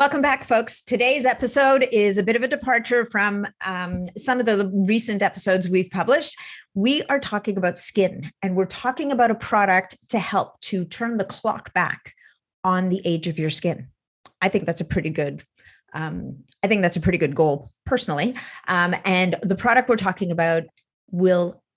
Welcome back, folks. Today's episode is a bit of a departure from some of the recent episodes we've published. We are talking about skin, and we're talking about a product to help to turn the clock back on the age of your skin. I think that's a pretty good goal personally. And the product we're talking about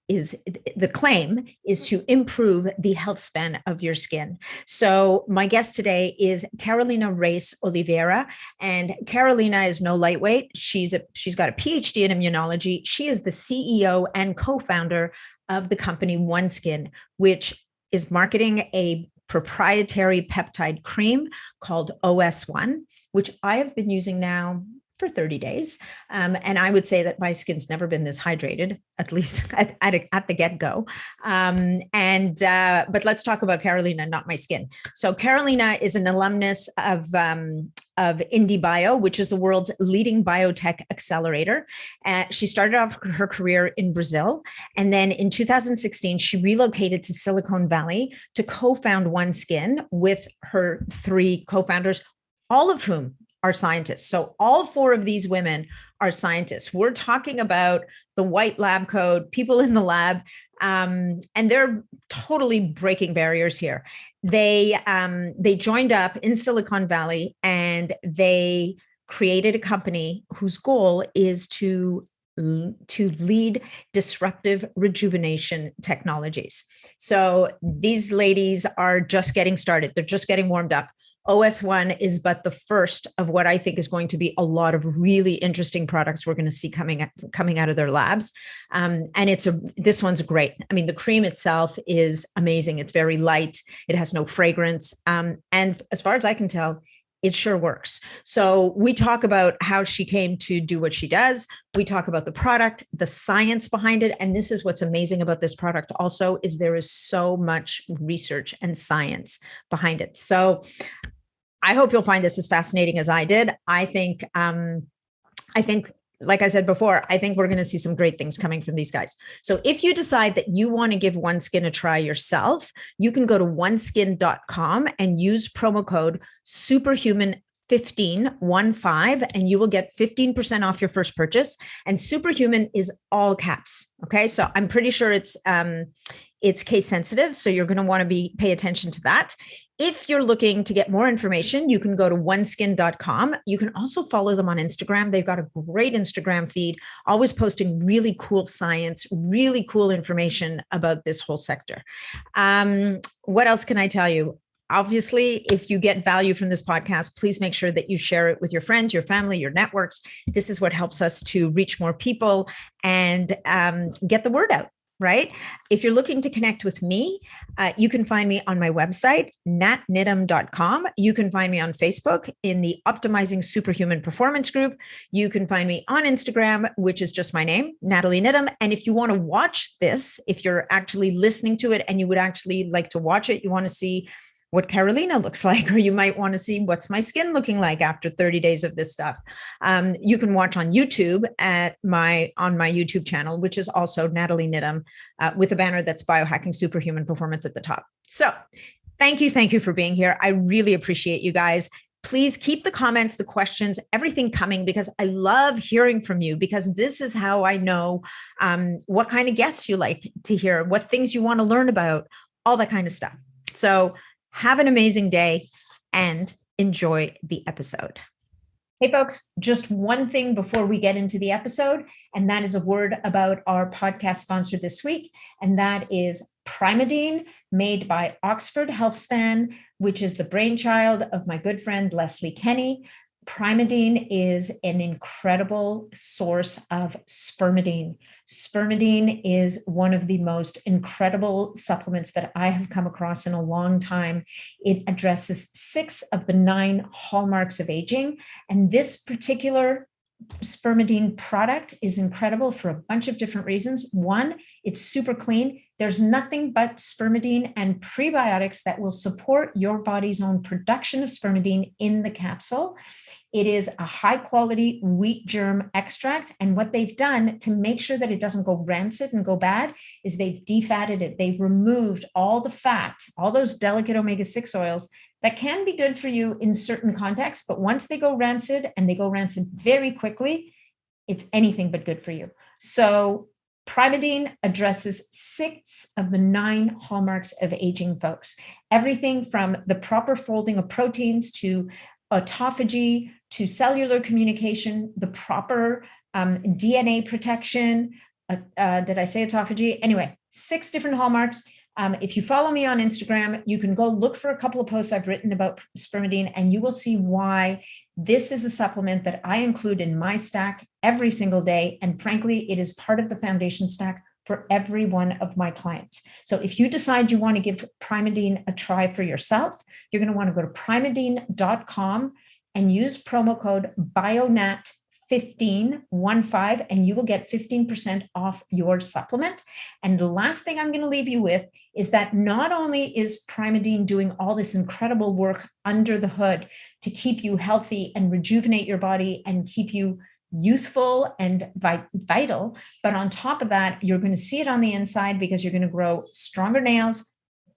the claim is to improve the health span of your skin. So my guest today is Carolina Reis Oliveira, and Carolina is no lightweight. She's got a PhD in immunology. She is the CEO and co-founder of the company OneSkin, which is marketing a proprietary peptide cream called OS1, which I have been using now for 30 days. And I would say that my skin's never been this hydrated, at least at the get-go. But let's talk about Carolina, not my skin. So Carolina is an alumnus of IndieBio, which is the world's leading biotech accelerator. She started off her career in Brazil. And then in 2016, she relocated to Silicon Valley to co-found OneSkin with her three co-founders, all of whom are scientists. So all four of these women are scientists. We're talking about the white lab coat, people in the lab, and they're totally breaking barriers here. They joined up in Silicon Valley and they created a company whose goal is to lead disruptive rejuvenation technologies. So these ladies are just getting started. They're just getting warmed up. OS1 is but the first of what I think is going to be a lot of really interesting products we're going to see coming out of their labs. And this one's great. I mean, the cream itself is amazing. It's very light. It has no fragrance. And as far as I can tell, it sure works. So we talk about how she came to do what she does. We talk about the product, the science behind it. And this is what's amazing about this product also, is there is so much research and science behind it. So I hope you'll find this as fascinating as I did. I think, like I said before, I think we're going to see some great things coming from these guys. So if you decide that you want to give OneSkin a try yourself, you can go to oneskin.com and use promo code superhuman15 and you will get 15% off your first purchase. And superhuman is all caps. Okay. So I'm pretty sure it's case sensitive. So you're going to want to pay attention to that. If you're looking to get more information, you can go to oneskin.com. You can also follow them on Instagram. They've got a great Instagram feed, always posting really cool science, really cool information about this whole sector. What else can I tell you? Obviously, if you get value from this podcast, please make sure that you share it with your friends, your family, your networks. This is what helps us to reach more people and get the word out. Right? If you're looking to connect with me, you can find me on my website, natnidham.com. You can find me on Facebook in the Optimizing Superhuman Performance group. You can find me on Instagram, which is just my name, Natalie Nidham. And if you want to watch this, if you're actually listening to it and you would actually like to watch it, you want to see what Carolina looks like, or you might want to see what's my skin looking like after 30 days of this stuff. You can watch on YouTube on my YouTube channel, which is also Natalie Nidham, with a banner that's Biohacking Superhuman Performance at the top. So thank you for being here. I really appreciate you guys. Please keep the comments, the questions, everything coming, because I love hearing from you, because this is how I know what kind of guests you like to hear, what things you want to learn about, all that kind of stuff. So have an amazing day and enjoy the episode. Hey, folks, just one thing before we get into the episode, and that is a word about our podcast sponsor this week, and that is Primeadine, made by Oxford HealthSpan, which is the brainchild of my good friend, Leslie Kenny. Primeadine is an incredible source of spermidine. Spermidine is one of the most incredible supplements that I have come across in a long time. It addresses 6 of the 9 hallmarks of aging. And this particular spermidine product is incredible for a bunch of different reasons. One, it's super clean. There's nothing but spermidine and prebiotics that will support your body's own production of spermidine in the capsule. It is a high quality wheat germ extract. And what they've done to make sure that it doesn't go rancid and go bad is they've defatted it. They've removed all the fat, all those delicate omega-6 oils that can be good for you in certain contexts, but once they go rancid, and they go rancid very quickly, it's anything but good for you. So Primadine addresses 6 of the 9 hallmarks of aging, folks. Everything from the proper folding of proteins to autophagy to cellular communication, the proper DNA protection. Did I say autophagy? Anyway, 6 different hallmarks. If you follow me on Instagram, you can go look for a couple of posts I've written about spermidine, and you will see why this is a supplement that I include in my stack every single day. And frankly, it is part of the foundation stack for every one of my clients. So if you decide you want to give Primadine a try for yourself, you're going to want to go to primadine.com and use promo code BIONAT15, and you will get 15% off your supplement. And the last thing I'm going to leave you with is that not only is Primadine doing all this incredible work under the hood to keep you healthy and rejuvenate your body and keep you youthful and vital, but on top of that, you're going to see it on the inside because you're going to grow stronger nails,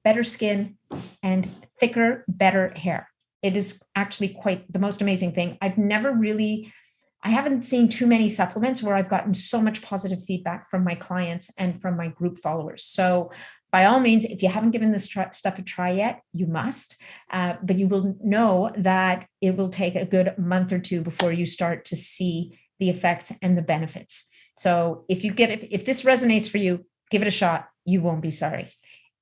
better skin, and thicker, better hair. It is actually quite the most amazing thing. I haven't seen too many supplements where I've gotten so much positive feedback from my clients and from my group followers. So by all means, if you haven't given this stuff a try yet, you must, but you will know that it will take a good month or 2 before you start to see the effects and the benefits. So if this resonates for you, give it a shot. You won't be sorry.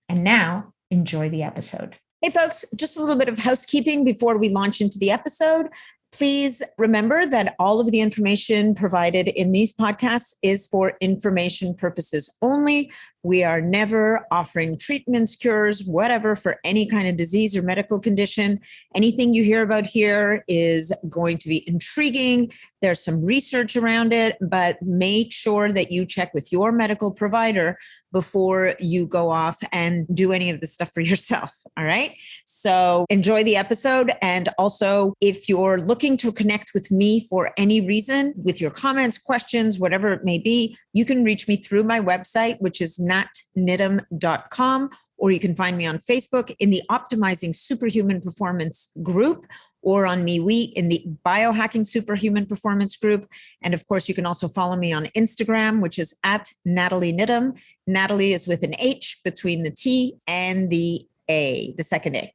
And now enjoy the episode. Hey folks, just a little bit of housekeeping before we launch into the episode. Please remember that all of the information provided in these podcasts is for information purposes only. We are never offering treatments, cures, whatever for any kind of disease or medical condition. Anything you hear about here is going to be intriguing. There's some research around it, but make sure that you check with your medical provider before you go off and do any of this stuff for yourself. All right. So enjoy the episode. And also, if you're looking to connect with me for any reason, with your comments, questions, whatever it may be, you can reach me through my website, which is natnidham.com, or you can find me on Facebook in the Optimizing Superhuman Performance group, or on MeWe in the Biohacking Superhuman Performance group. And of course, you can also follow me on Instagram, which is at Natalie Nidham. Natalie is with an H between the T and the A, the second A.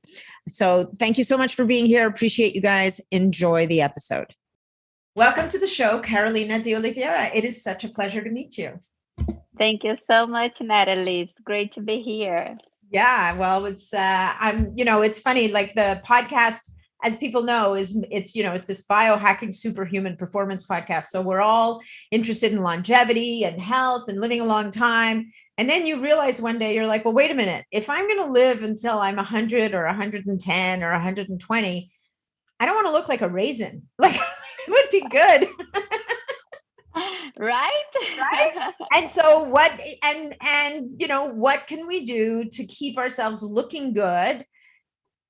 So thank you so much for being here. Appreciate you guys. Enjoy the episode. Welcome to the show, Carolina de Oliveira. It is such a pleasure to meet you. Thank you so much, Natalie. It's great to be here. Yeah, well, it's it's funny, like the podcast, as people know, it's this biohacking superhuman performance podcast. So we're all interested in longevity and health and living a long time. And then you realize one day you're like, well, wait a minute, if I'm going to live until I'm 100 or 110 or 120, I don't want to look like a raisin. Like it would be good. Right. And so what can we do to keep ourselves looking good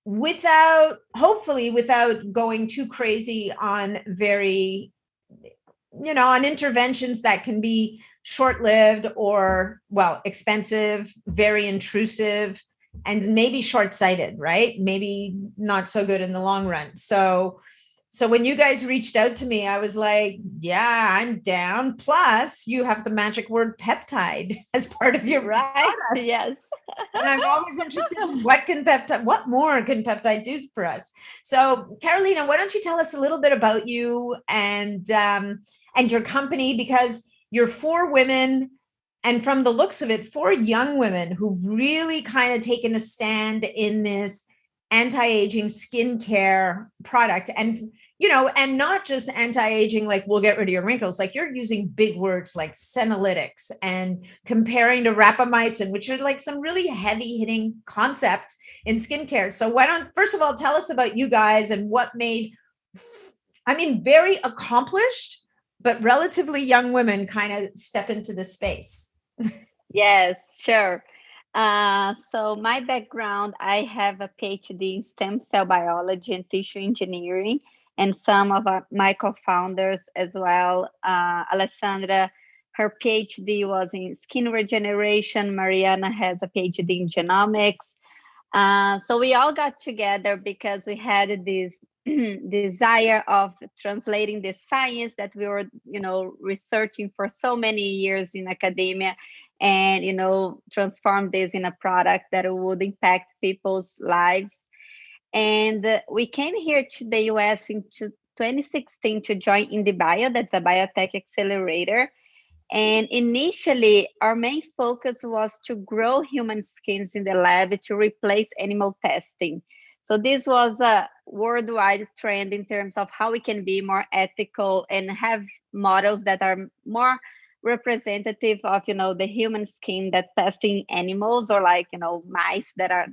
without going too crazy on on interventions that can be short-lived or, expensive, very intrusive, and maybe short-sighted, right? Maybe not so good in the long run. So when you guys reached out to me, I was like, yeah, I'm down. Plus, you have the magic word peptide as part of your product. Yes. And I'm always interested in what more can peptide do for us? So Carolina, why don't you tell us a little bit about you and your company, because you're 4 women, and from the looks of it, 4 young women who've really kind of taken a stand in this anti-aging skincare product. And and not just anti-aging, like we'll get rid of your wrinkles, like you're using big words like senolytics and comparing to rapamycin, which are like some really heavy hitting concepts in skincare. So why don't, first of all, tell us about you guys and what made, very accomplished, but relatively young women kind of step into this space. Yes, sure. So my background, I have a PhD in stem cell biology and tissue engineering, and some of my co-founders as well. Alessandra, her PhD was in skin regeneration. Mariana has a PhD in genomics. So we all got together because we had this desire of translating the science that we were, researching for so many years in academia, and transform this in a product that would impact people's lives. And we came here to the US in 2016 to join IndieBio, that's a biotech accelerator. And initially, our main focus was to grow human skins in the lab to replace animal testing. So this was a worldwide trend in terms of how we can be more ethical and have models that are more representative of, the human skin that testing animals, or like, mice that are,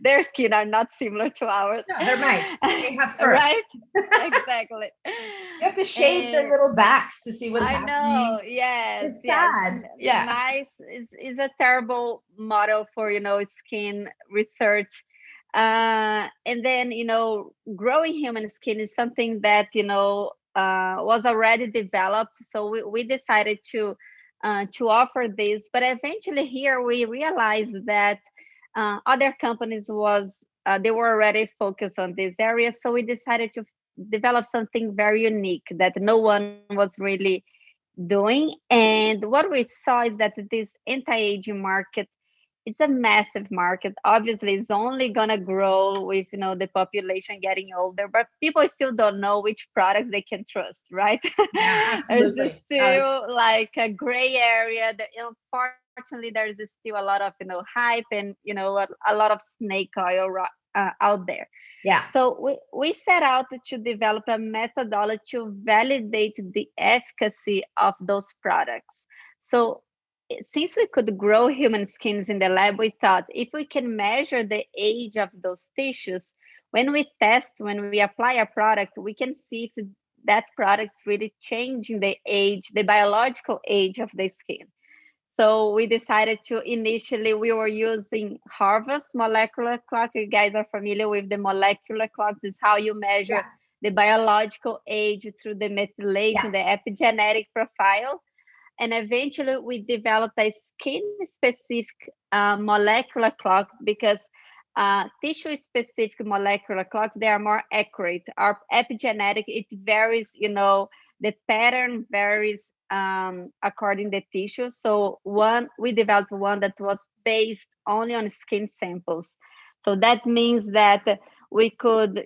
their skin are not similar to ours. No, they're mice. They have fur. Right? Exactly. You have to shave their little backs to see what's happening. I know. Yes. It's sad. Yeah. Mice is a terrible model for, skin research. And then, growing human skin is something that, was already developed. So we decided to offer this. But eventually here we realized that other companies they were already focused on this area. So we decided to develop something very unique that no one was really doing. And what we saw is that this anti-aging market, it's a massive market. Obviously, it's only gonna grow with the population getting older, but people still don't know which products they can trust, right? Yeah, absolutely. There's still like a gray area. That, unfortunately, there's still a lot of hype and a lot of snake oil out there. Yeah. So we set out to develop a methodology to validate the efficacy of those products. So since we could grow human skins in the lab, we thought if we can measure the age of those tissues, when we apply a product, we can see if that product's really changing the age, the biological age of the skin. So we decided we were using Harvest molecular clock. You guys are familiar with the molecular clocks. It's how you measure the biological age through the methylation, the epigenetic profile. And eventually we developed a skin-specific molecular clock, because tissue-specific molecular clocks, they are more accurate. Our epigenetic, it varies, the pattern varies according to the tissue. So we developed one that was based only on skin samples. So that means that we could,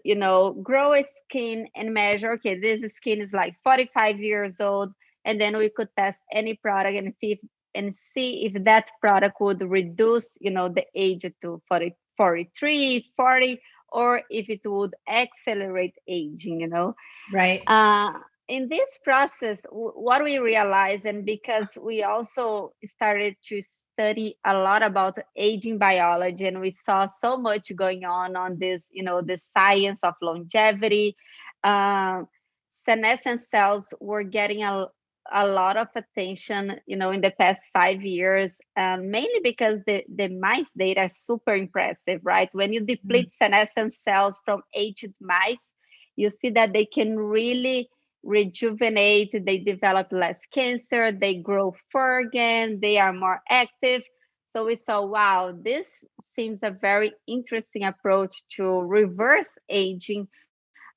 grow a skin and measure, okay, this skin is like 45 years old, and then we could test any product and see if that product would reduce, the age to 40, 43, 40, or if it would accelerate aging, Right. In this process, what we realized, and because we also started to study a lot about aging biology, and we saw so much going on this, the science of longevity, senescence cells were getting a lot of attention, in the past 5 years, mainly because the mice data are super impressive, right? When you deplete senescence cells from aged mice, you see that they can really rejuvenate, they develop less cancer, they grow fur again, they are more active. So we saw, wow, this seems a very interesting approach to reverse aging.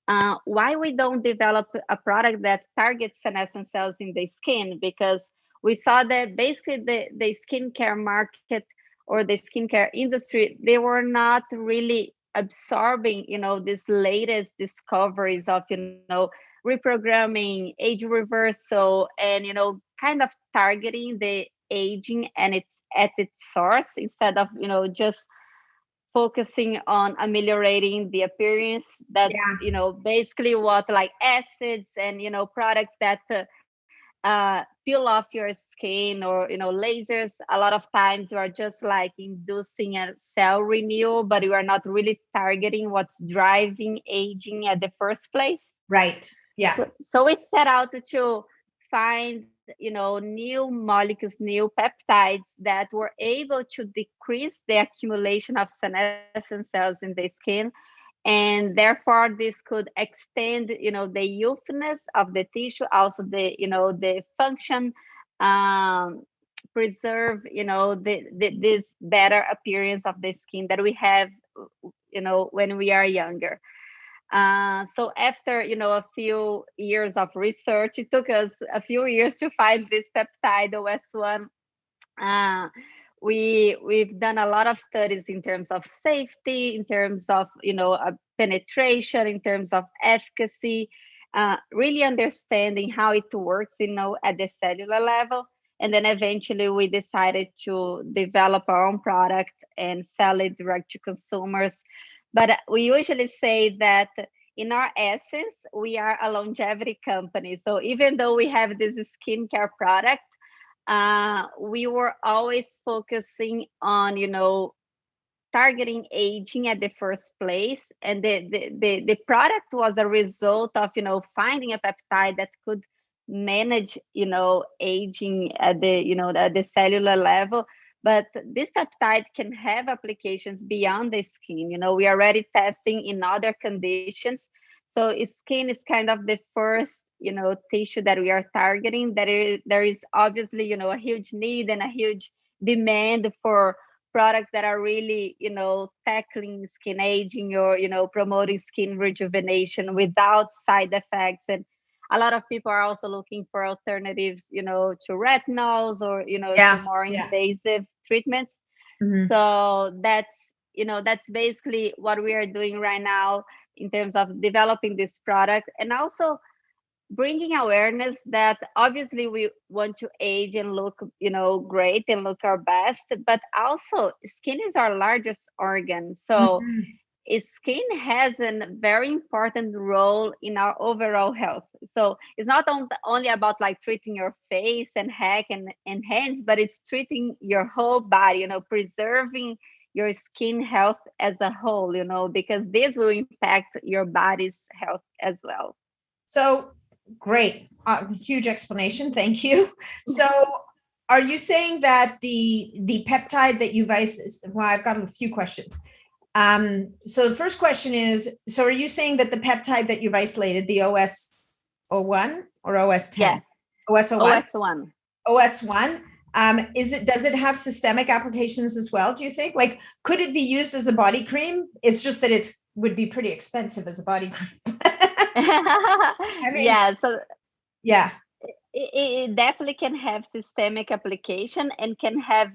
Why we don't develop a product that targets senescent cells in the skin? Because we saw that basically the skincare market or the skincare industry, they were not really absorbing, these latest discoveries of, reprogramming, age reversal, and, kind of targeting the aging and it's at its source, instead of, just focusing on ameliorating the appearance. That's basically what, like acids and products that peel off your skin, or lasers, a lot of times you are just like inducing a cell renewal, but you are not really targeting what's driving aging at the first place. Right. Yeah. So we set out to find new molecules, new peptides that were able to decrease the accumulation of senescent cells in the skin, and therefore this could extend the youthness of the tissue, also the the function, preserve, this better appearance of the skin that we have, when we are younger. So after, a few years of research, it took us a few years to find this peptide OS1. We've done a lot of studies in terms of safety, in terms of penetration, in terms of efficacy, really understanding how it works, at the cellular level. And then eventually we decided to develop our own product and sell it direct to consumers. But we usually say that in our essence, we are a longevity company. So even though we have this skincare product, we were always focusing on, targeting aging at the first place. And the product was a result of, finding a peptide that could manage, aging at the cellular level. But this peptide can have applications beyond the skin. We are already testing in other conditions. So skin is kind of the first, tissue that we are targeting. There is obviously, a huge need and a huge demand for products that are really, tackling skin aging or, promoting skin rejuvenation without side effects. And a lot of people are also looking for alternatives, to retinols or, to more invasive treatments. Mm-hmm. So that's basically what we are doing right now in terms of developing this product, and also bringing awareness that obviously we want to age and look, great and look our best, but also skin is our largest organ. So skin has a very important role in our overall health. So it's not only about like treating your face and neck and hands, but it's treating your whole body, preserving your skin health as a whole, because this will impact your body's health as well. So great. Huge explanation. Thank you. So are you saying that the peptide that you guys, well, I've got a few questions. So the first question is, so are you saying that the peptide that you've isolated, the OS01 or OS10? Yeah. OS01. OS1. Does it have systemic applications as well, do you think? Like, could it be used as a body cream? It's just that it would be pretty expensive as a body cream. Yeah. It definitely can have systemic application and can have,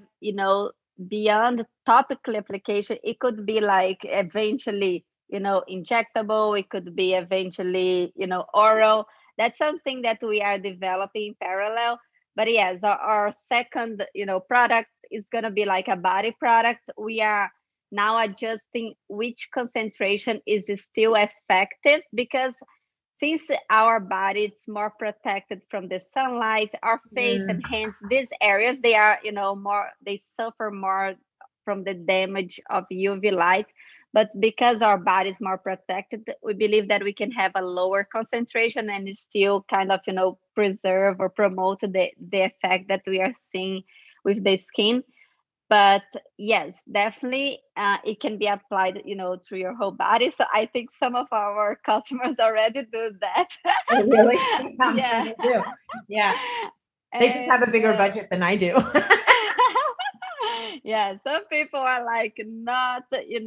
beyond topical application. It could be like eventually, injectable. It could be eventually, oral. That's something that we are developing in parallel. But yes, our second, product is going to be like a body product. We are now adjusting which concentration is still effective, because since our body is more protected from the sunlight, our face and hands, these areas, they are, they suffer more from the damage of UV light. But because our body is more protected, we believe that we can have a lower concentration and still kind of, preserve or promote the effect that we are seeing with the skin. But yes, definitely, it can be applied, through your whole body. So I think some of our customers already do that. Oh, really? Yeah. Sure they do. Yeah. They just have a bigger budget than I do. Yeah, some people are like not, they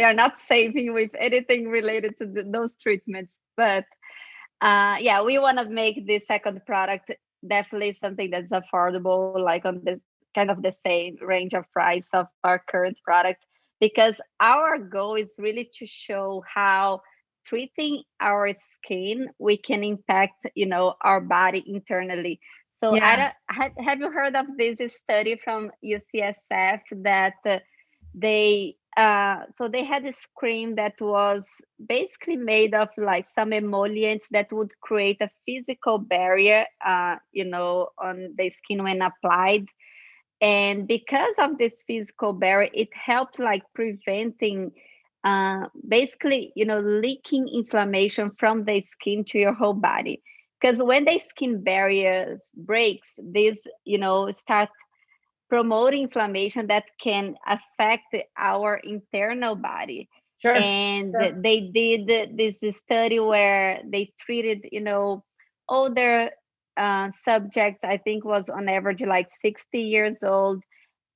are not saving with anything related to those treatments. But yeah, we want to make the second product definitely something that's affordable, like on this kind of the same range of price of our current product, because our goal is really to show how treating our skin we can impact, our body internally. So have you heard of this study from UCSF that they had this cream that was basically made of like some emollients that would create a physical barrier, on the skin when applied. And because of this physical barrier, it helped like preventing basically, leaking inflammation from the skin to your whole body. Because when the skin barriers breaks, this, start promoting inflammation that can affect our internal body. Sure. And they did this study where they treated, older subjects, I think was on average like 60 years old.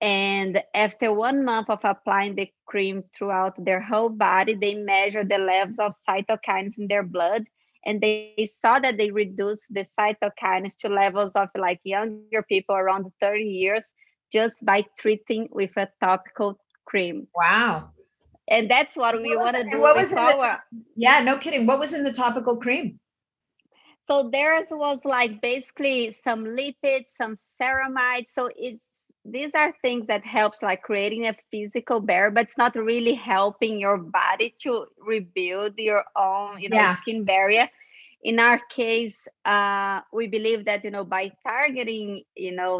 And after 1 month of applying the cream throughout their whole body, they measured the levels of cytokines in their blood. And they saw that they reduced the cytokines to levels of like younger people around 30 years just by treating with a topical cream. Wow. And that's what we want to do what with was our. Yeah, no kidding. What was in the topical cream? So theirs was like basically some lipids, some ceramides. So these are things that helps like creating a physical barrier, but it's not really helping your body to rebuild your own, skin barrier. In our case, we believe that, by targeting,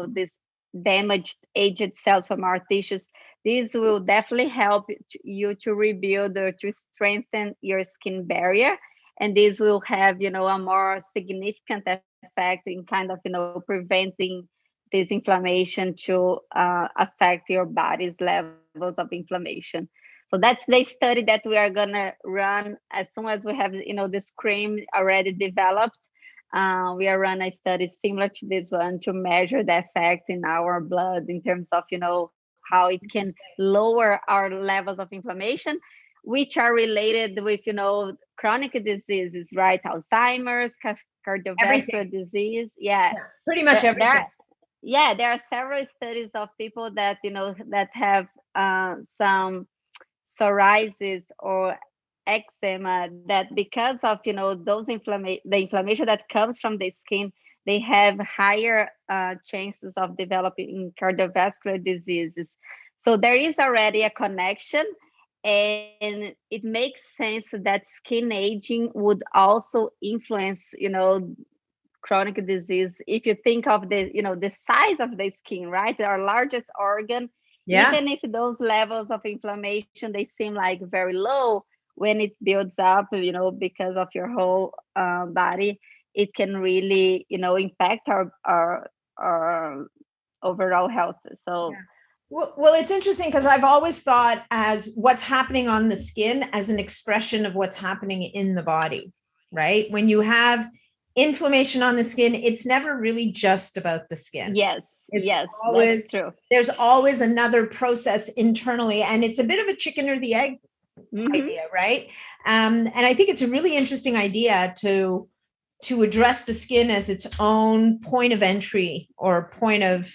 this damaged aged cells from our tissues, this will definitely help you to rebuild or to strengthen your skin barrier. And this will have, a more significant effect in kind of, preventing this inflammation to affect your body's levels of inflammation. So that's the study that we are gonna run as soon as we have, this cream already developed. We are running a study similar to this one to measure the effect in our blood in terms of, how it can lower our levels of inflammation, which are related with, chronic diseases, right? Alzheimer's, cardiovascular disease. Yeah. Pretty much everything. There are several studies of people that, that have some psoriasis or eczema, that because of, the inflammation that comes from the skin, they have higher chances of developing cardiovascular diseases. So there is already a connection, and it makes sense that skin aging would also influence, chronic disease. If you think of the size of the skin, right, our largest organ, even if those levels of inflammation, they seem like very low, when it builds up, because of your whole body, it can really, impact our overall health. So well, it's interesting because I've always thought as what's happening on the skin as an expression of what's happening in the body, right? When you have inflammation on the skin, it's never really just about the skin. Yes, always, that's true. There's always another process internally, and it's a bit of a chicken or the egg idea, right? And I think it's a really interesting idea to address the skin as its own point of entry or point of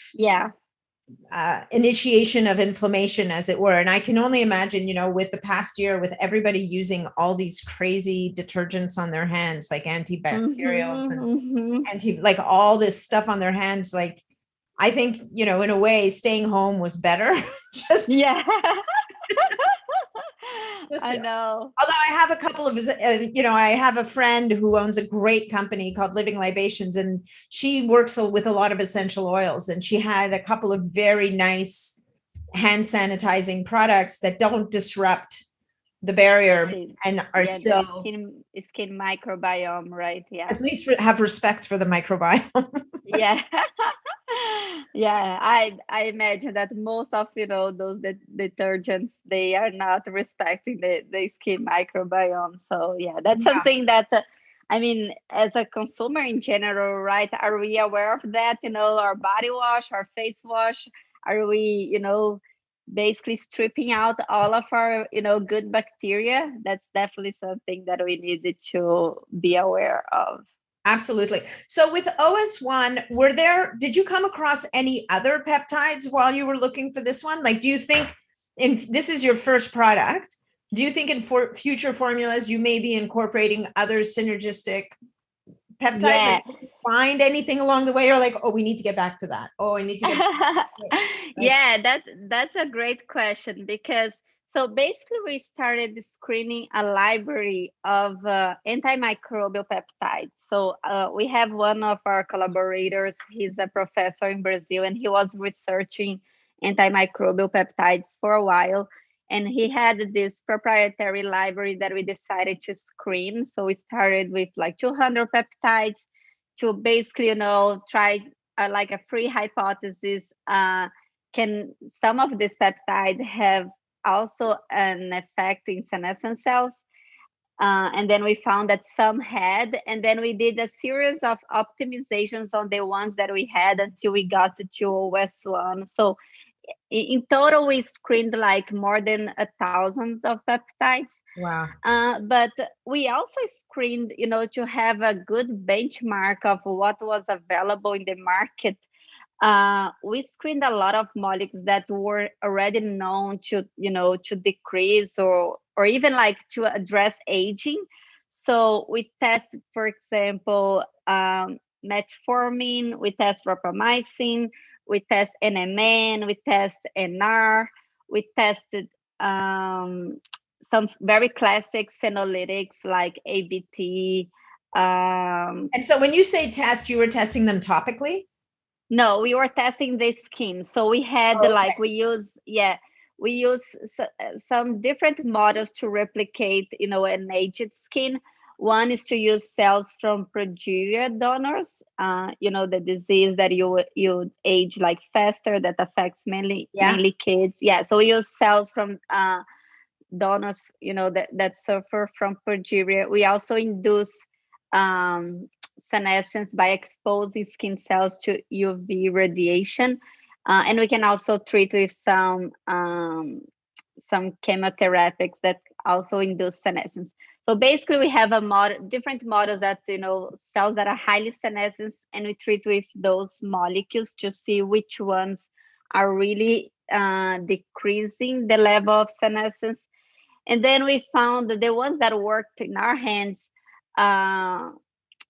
initiation of inflammation, as it were. And I can only imagine, with the past year, with everybody using all these crazy detergents on their hands, like antibacterials and like all this stuff on their hands, like I think, in a way, staying home was better. I know. Although I have a couple of, I have a friend who owns a great company called Living Libations, and she works with a lot of essential oils. And she had a couple of very nice hand sanitizing products that don't disrupt the barrier and are still skin microbiome, right? Yeah. At least have respect for the microbiome. I imagine that most of those detergents, they are not respecting the skin microbiome. So that's something that I mean, as a consumer in general, right? Are we aware of that? Our body wash, our face wash, are we basically stripping out all of our good bacteria? That's definitely something that we needed to be aware of. Absolutely. So with OS1, did you come across any other peptides while you were looking for this one? Like, do you think this is your first product, do you think in future formulas, you may be incorporating other synergistic peptides? Yeah. Like, find anything along the way, or like, oh, we need to get back to that. Oh, I need to get back to that. Yeah, that's a great question, because so basically we started screening a library of antimicrobial peptides. So we have one of our collaborators, he's a professor in Brazil, and he was researching antimicrobial peptides for a while. And he had this proprietary library that we decided to screen. So we started with like 200 peptides to basically, try like a free hypothesis. Can some of these peptides have also an effect in senescent cells? And then we found that some had, and then we did a series of optimizations on the ones that we had until we got to OS1. So in total, we screened like more than 1,000 of peptides. Wow. But we also screened, to have a good benchmark of what was available in the market. We screened a lot of molecules that were already known to decrease or even like to address aging. So we tested, for example, metformin, we test rapamycin, we test NMN, we test NR, we tested some very classic senolytics like ABT. And so when you say test, you were testing them topically? No, we were testing the skin. So we had we use some different models to replicate, an aged skin. One is to use cells from progeria donors, the disease that you age like faster, that affects mainly kids. Yeah, so we use cells from donors, that suffer from progeria. We also induce senescence by exposing skin cells to UV radiation, and we can also treat with some chemotherapies that also induce senescence. So basically, we have different models that cells that are highly senescent, and we treat with those molecules to see which ones are really decreasing the level of senescence. And then we found that the ones that worked in our hands,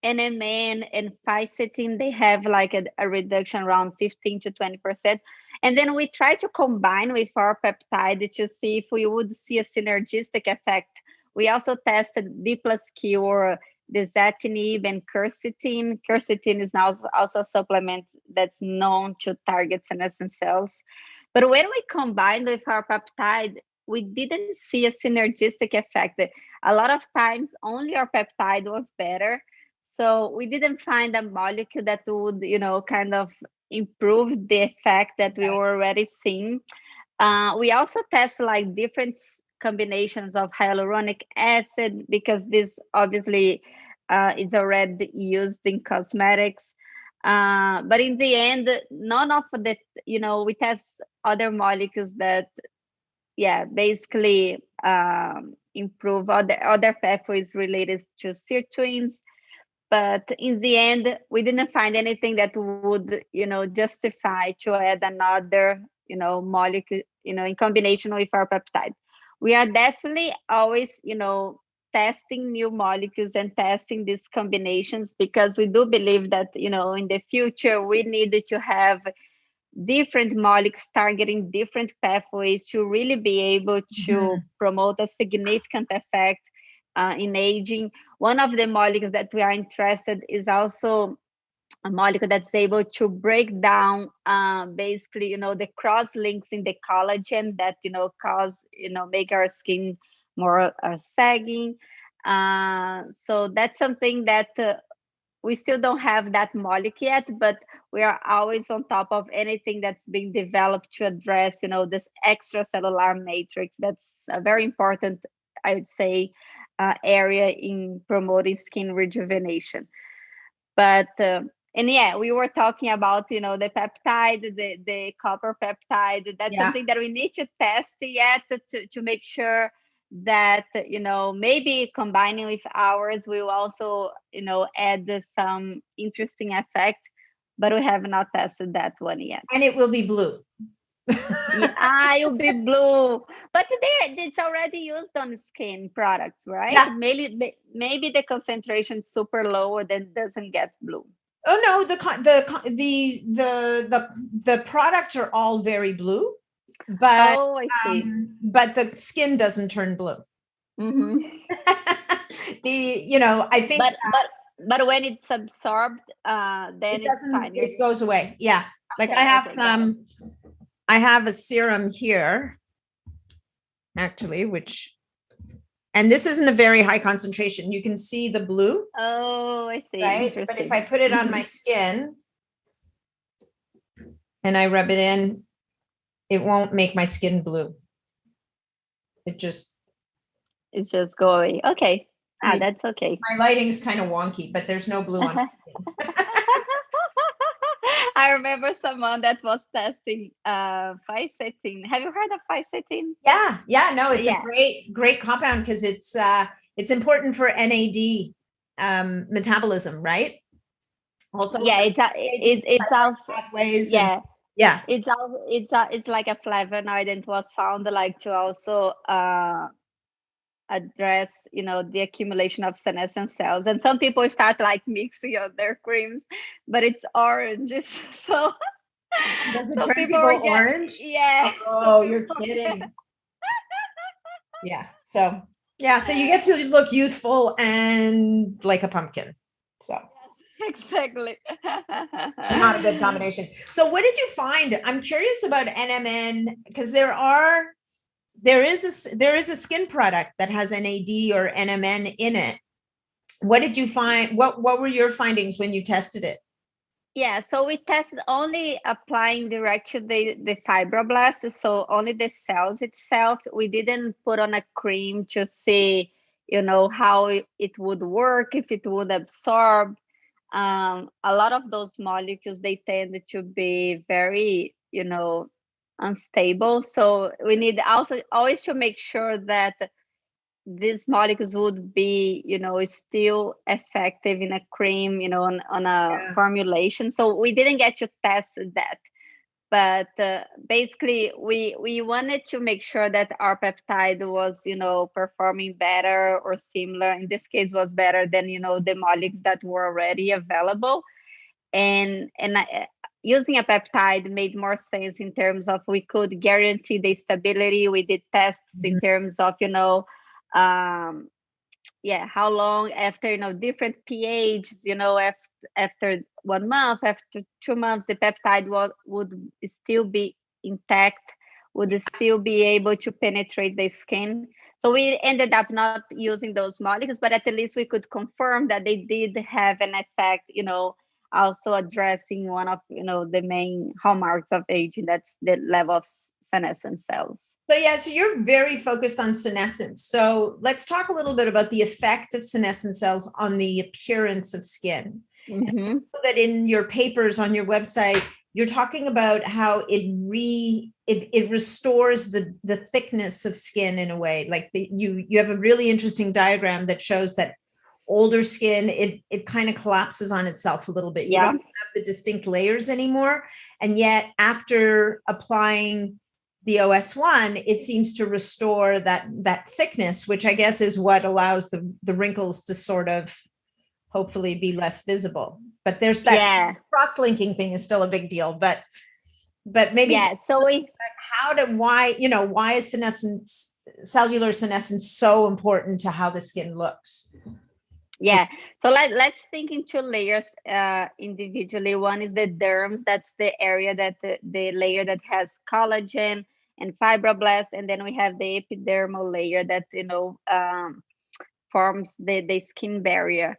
NMN and fisetin, they have like a reduction around 15 to 20%. And then we try to combine with our peptide to see if we would see a synergistic effect. We also tested D plus Q or dasatinib and quercetin. Quercetin is now also a supplement that's known to target senescent cells. But when we combined with our peptide, we didn't see a synergistic effect. A lot of times only our peptide was better. So we didn't find a molecule that would, kind of improve the effect that we were already seeing. We also test like different combinations of hyaluronic acid, because this obviously is already used in cosmetics. But in the end, none of the, we test other molecules that, basically improve other pathways related to sirtuins. But in the end, we didn't find anything that would, justify to add another, molecule, in combination with our peptide. We are definitely always, testing new molecules and testing these combinations, because we do believe that, in the future, we needed to have different molecules targeting different pathways to really be able to promote a significant effect in aging. One of the molecules that we are interested is also a molecule that's able to break down basically, the cross links in the collagen that, make our skin more sagging. So that's something that we still don't have that molecule yet, but we are always on top of anything that's being developed to address, this extracellular matrix. That's a very important, I would say, area in promoting skin rejuvenation. But we were talking about the peptide, the copper peptide. That's something that we need to test yet to make sure that maybe combining with ours will also add some interesting effect, but we have not tested that one yet. And it will be blue. It will be blue, but it's already used on skin products, right? Yeah. Maybe the concentration is super low, then doesn't get blue. Oh no, the products are all very blue, but I see. But the skin doesn't turn blue. Mm-hmm. I think. But when it's absorbed, then it's fine. It goes away. Yeah, like I have I have a serum here, actually, and this isn't a very high concentration. You can see the blue. Oh, I see. Right? But if I put it on my skin and I rub it in, it won't make my skin blue. It's just going. Okay. That's okay. My lighting's kind of wonky, but there's no blue on my screen. I remember someone that was testing fisetin. Have you heard of fisetin? Yeah, no, it's Yeah. a great compound because it's important for NAD metabolism, right? Also, Yeah, it's also pathways. yeah. Yeah. It's like a flavonoid, and it was found like to also address the accumulation of senescent cells. And some people start like mixing on their creams, but it's orange. So Does it some turn people people get, orange? yeah. Oh, you're kidding. Yeah. So you get to look youthful and like a pumpkin. So Exactly. not a good combination. So what did you find? I'm curious about NMN because there is a skin product that has NAD or NMN in it. What did you find? What were your findings when you tested it? Yeah, so we tested only applying direct to the fibroblasts, so only the cells itself. We didn't put on a cream to see, how it would work, if it would absorb. A lot of those molecules, they tend to be very, unstable. So we need also always to make sure that these molecules would be, still effective in a cream, on a formulation. So we didn't get to test that. But basically, we wanted to make sure that our peptide was, performing better or similar. In this case, was better than, the molecules that were already available. And using a peptide made more sense in terms of we could guarantee the stability. We did tests in terms of, how long after, different pHs, after 1 month, after 2 months, the peptide would still be intact, would still be able to penetrate the skin. So we ended up not using those molecules, but at least we could confirm that they did have an effect, also addressing one of, the main hallmarks of aging, that's the level of senescent cells. So you're very focused on senescence. So let's talk a little bit about the effect of senescent cells on the appearance of skin. Mm-hmm. That in your papers on your website, you're talking about how it restores the thickness of skin in a way. Like you have a really interesting diagram that shows that older skin, it kind of collapses on itself a little bit. You don't have the distinct layers anymore. And yet after applying the OS1, it seems to restore that thickness, which I guess is what allows the wrinkles to sort of hopefully be less visible. But there's that cross-linking thing is still a big deal. But maybe so why is cellular senescence so important to how the skin looks? So let's think in two layers individually. One is the derms, that's the area that the layer that has collagen and fibroblasts, and then we have the epidermal layer that forms the skin barrier.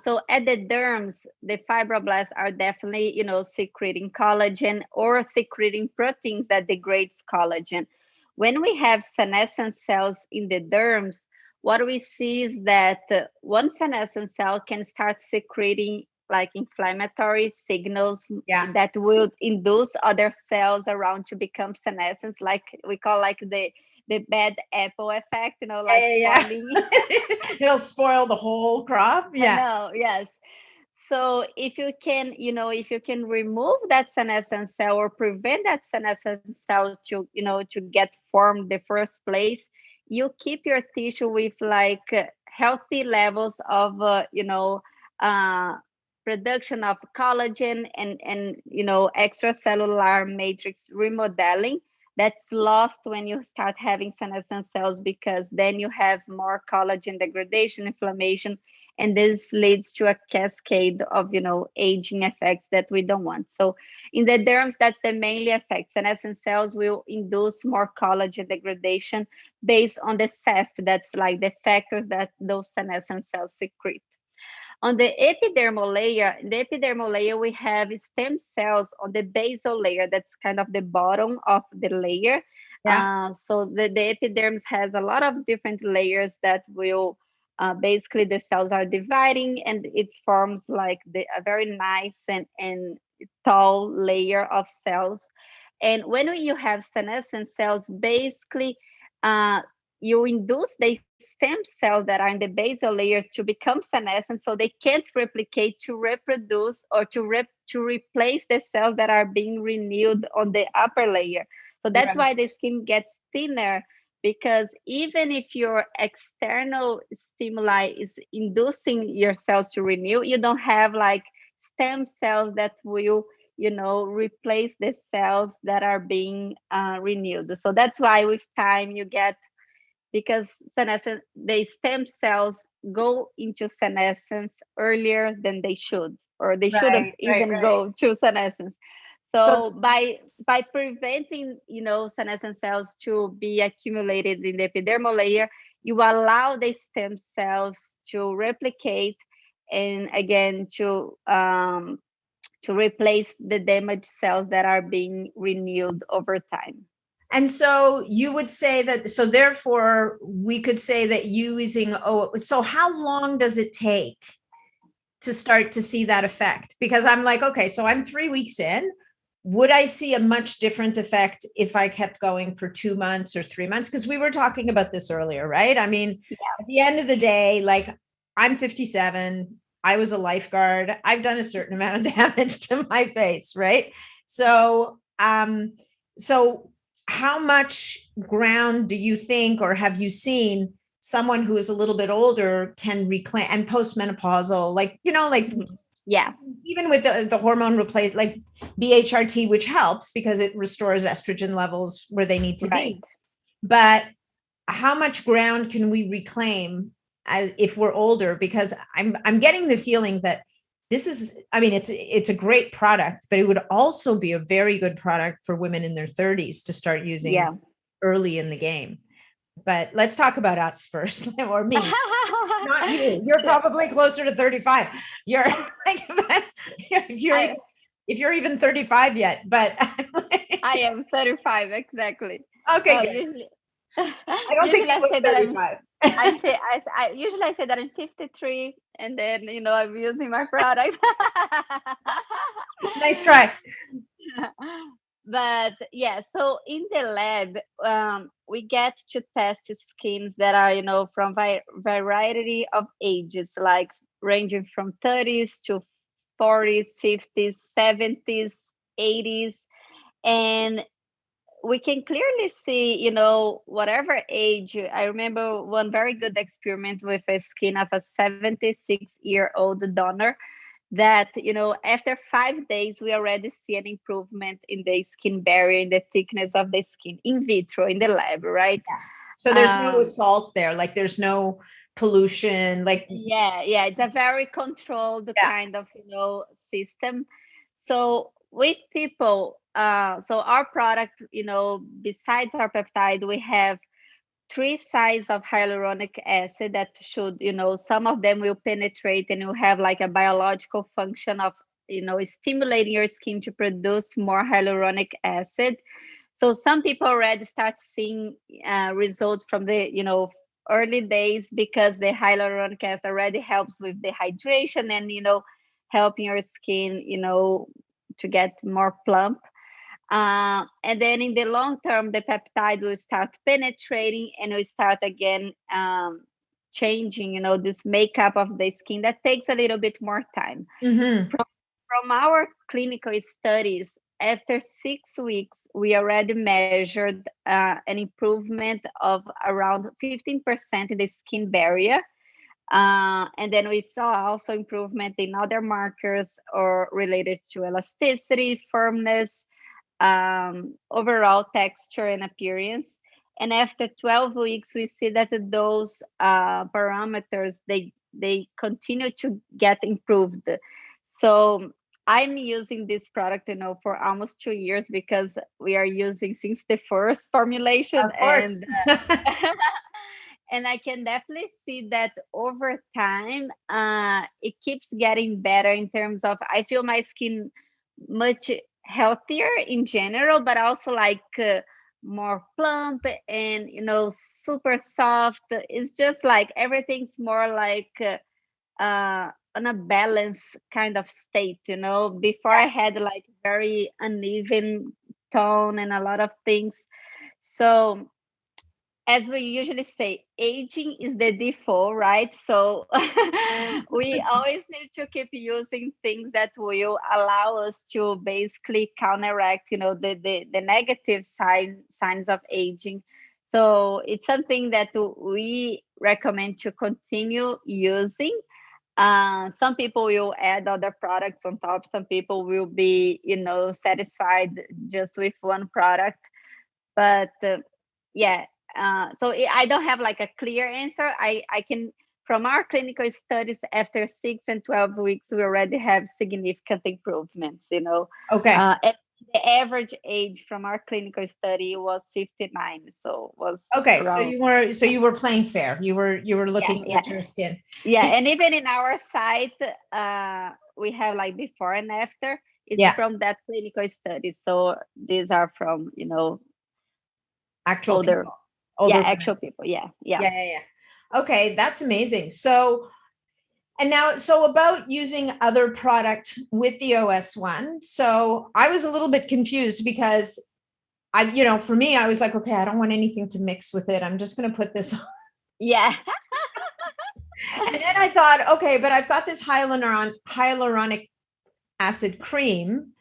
So at the derms, the fibroblasts are definitely secreting collagen or secreting proteins that degrades collagen. When we have senescent cells in the derms, what we see is that one senescent cell can start secreting like inflammatory signals that will induce other cells around to become senescent, like we call like the bad apple effect, spoiling. It'll spoil the whole crop. Yes. So if you can remove that senescent cell or prevent that senescent cell to get formed the first place, you keep your tissue with like healthy levels of production of collagen and extracellular matrix remodeling that's lost when you start having senescent cells, because then you have more collagen degradation, inflammation, and this leads to a cascade of aging effects that we don't want. So in the derms, that's the mainly effect. Senescent cells will induce more collagen degradation based on the CESP, that's like the factors that those senescent cells secrete. On the epidermal layer, we have stem cells on the basal layer. That's kind of the bottom of the layer. So the epidermis has a lot of different layers that will basically the cells are dividing and it forms like a very nice and tall layer of cells. And when you have senescent cells, basically you induce the stem cells that are in the basal layer to become senescent, so they can't replicate to reproduce or to replace the cells that are being renewed on the upper layer. So that's why the skin gets thinner, because even if your external stimuli is inducing your cells to renew, you don't have like stem cells that will replace the cells that are being renewed. So that's why with time you get, because senescence, the stem cells go into senescence earlier than they should, or they shouldn't even go to senescence. So by preventing, senescent cells to be accumulated in the epidermal layer, you allow the stem cells to replicate and again to replace the damaged cells that are being renewed over time. And so you would say that, so therefore we could say that using, so how long does it take to start to see that effect? Because I'm like, okay, so I'm 3 weeks in. Would I see a much different effect if I kept going for 2 months or 3 months? Because we were talking about this earlier, right? I mean, at the end of the day, like I'm 57, I was a lifeguard. I've done a certain amount of damage to my face, right? So, so how much ground do you think, or have you seen someone who is a little bit older can reclaim, and postmenopausal, like, yeah, even with the hormone replace, like BHRT, which helps because it restores estrogen levels where they need to be. But how much ground can we reclaim if we're older? Because I'm getting the feeling that this is, I mean, it's a great product, but it would also be a very good product for women in their 30s to start using early in the game. But let's talk about us first, or me. Not you. You're probably closer to 35. You're like, if you're even 35 yet, but I am 35 exactly. Okay. I don't think you look 35. Usually I say that I'm 53, and then I'm using my product. Nice try. But yeah, so in the lab, we get to test skins that are from variety of ages, like ranging from 30s to 40s, 50s, 70s, 80s, and we can clearly see, whatever age. I remember one very good experiment with a skin of a 76-year-old donor that, after 5 days, we already see an improvement in the skin barrier, in the thickness of the skin in vitro in the lab, right? Yeah. So there's no assault there, like there's no pollution, like. Yeah, it's a very controlled kind of, system. So with people, so our product, besides our peptide, we have 3 sizes of hyaluronic acid that should, some of them will penetrate and will have like a biological function of, stimulating your skin to produce more hyaluronic acid. So some people already start seeing results from the, early days, because the hyaluronic acid already helps with the hydration and, helping your skin, to get more plump. And then in the long term, the peptide will start penetrating and will start again changing, this makeup of the skin that takes a little bit more time. Mm-hmm. From our clinical studies, after 6 weeks, we already measured an improvement of around 15% in the skin barrier. And then we saw also improvement in other markers or related to elasticity, firmness, overall texture and appearance. And after 12 weeks, we see that those parameters, they continue to get improved. So I'm using this product, for almost 2 years, because we are using since the first formulation. Of course. And I can definitely see that over time, it keeps getting better in terms of, I feel my skin much healthier in general, but also like more plump and, super soft. It's just like everything's more like on a balance kind of state. Before I had like very uneven tone and a lot of things. So as we usually say, aging is the default, right? So we always need to keep using things that will allow us to basically counteract, the negative signs of aging. So it's something that we recommend to continue using. Some people will add other products on top. Some people will be, satisfied just with one product. But yeah, so I don't have like a clear answer. I can, from our clinical studies, after 6 and 12 weeks, we already have significant improvements. Okay. And the average age from our clinical study was 59, so was Okay. around. So you were playing fair. You were looking at your skin. Yeah, and even in our site, we have like before and after. It's Yeah. from that clinical study. So these are from, Actual older, people. Older women. actual people. Yeah. Okay, that's amazing. So, and now, so about using other product with the OS1. So I was a little bit confused because for me, I was like, okay, I don't want anything to mix with it. I'm just going to put this on. Yeah. And then I thought, okay, but I've got this hyaluronic acid cream,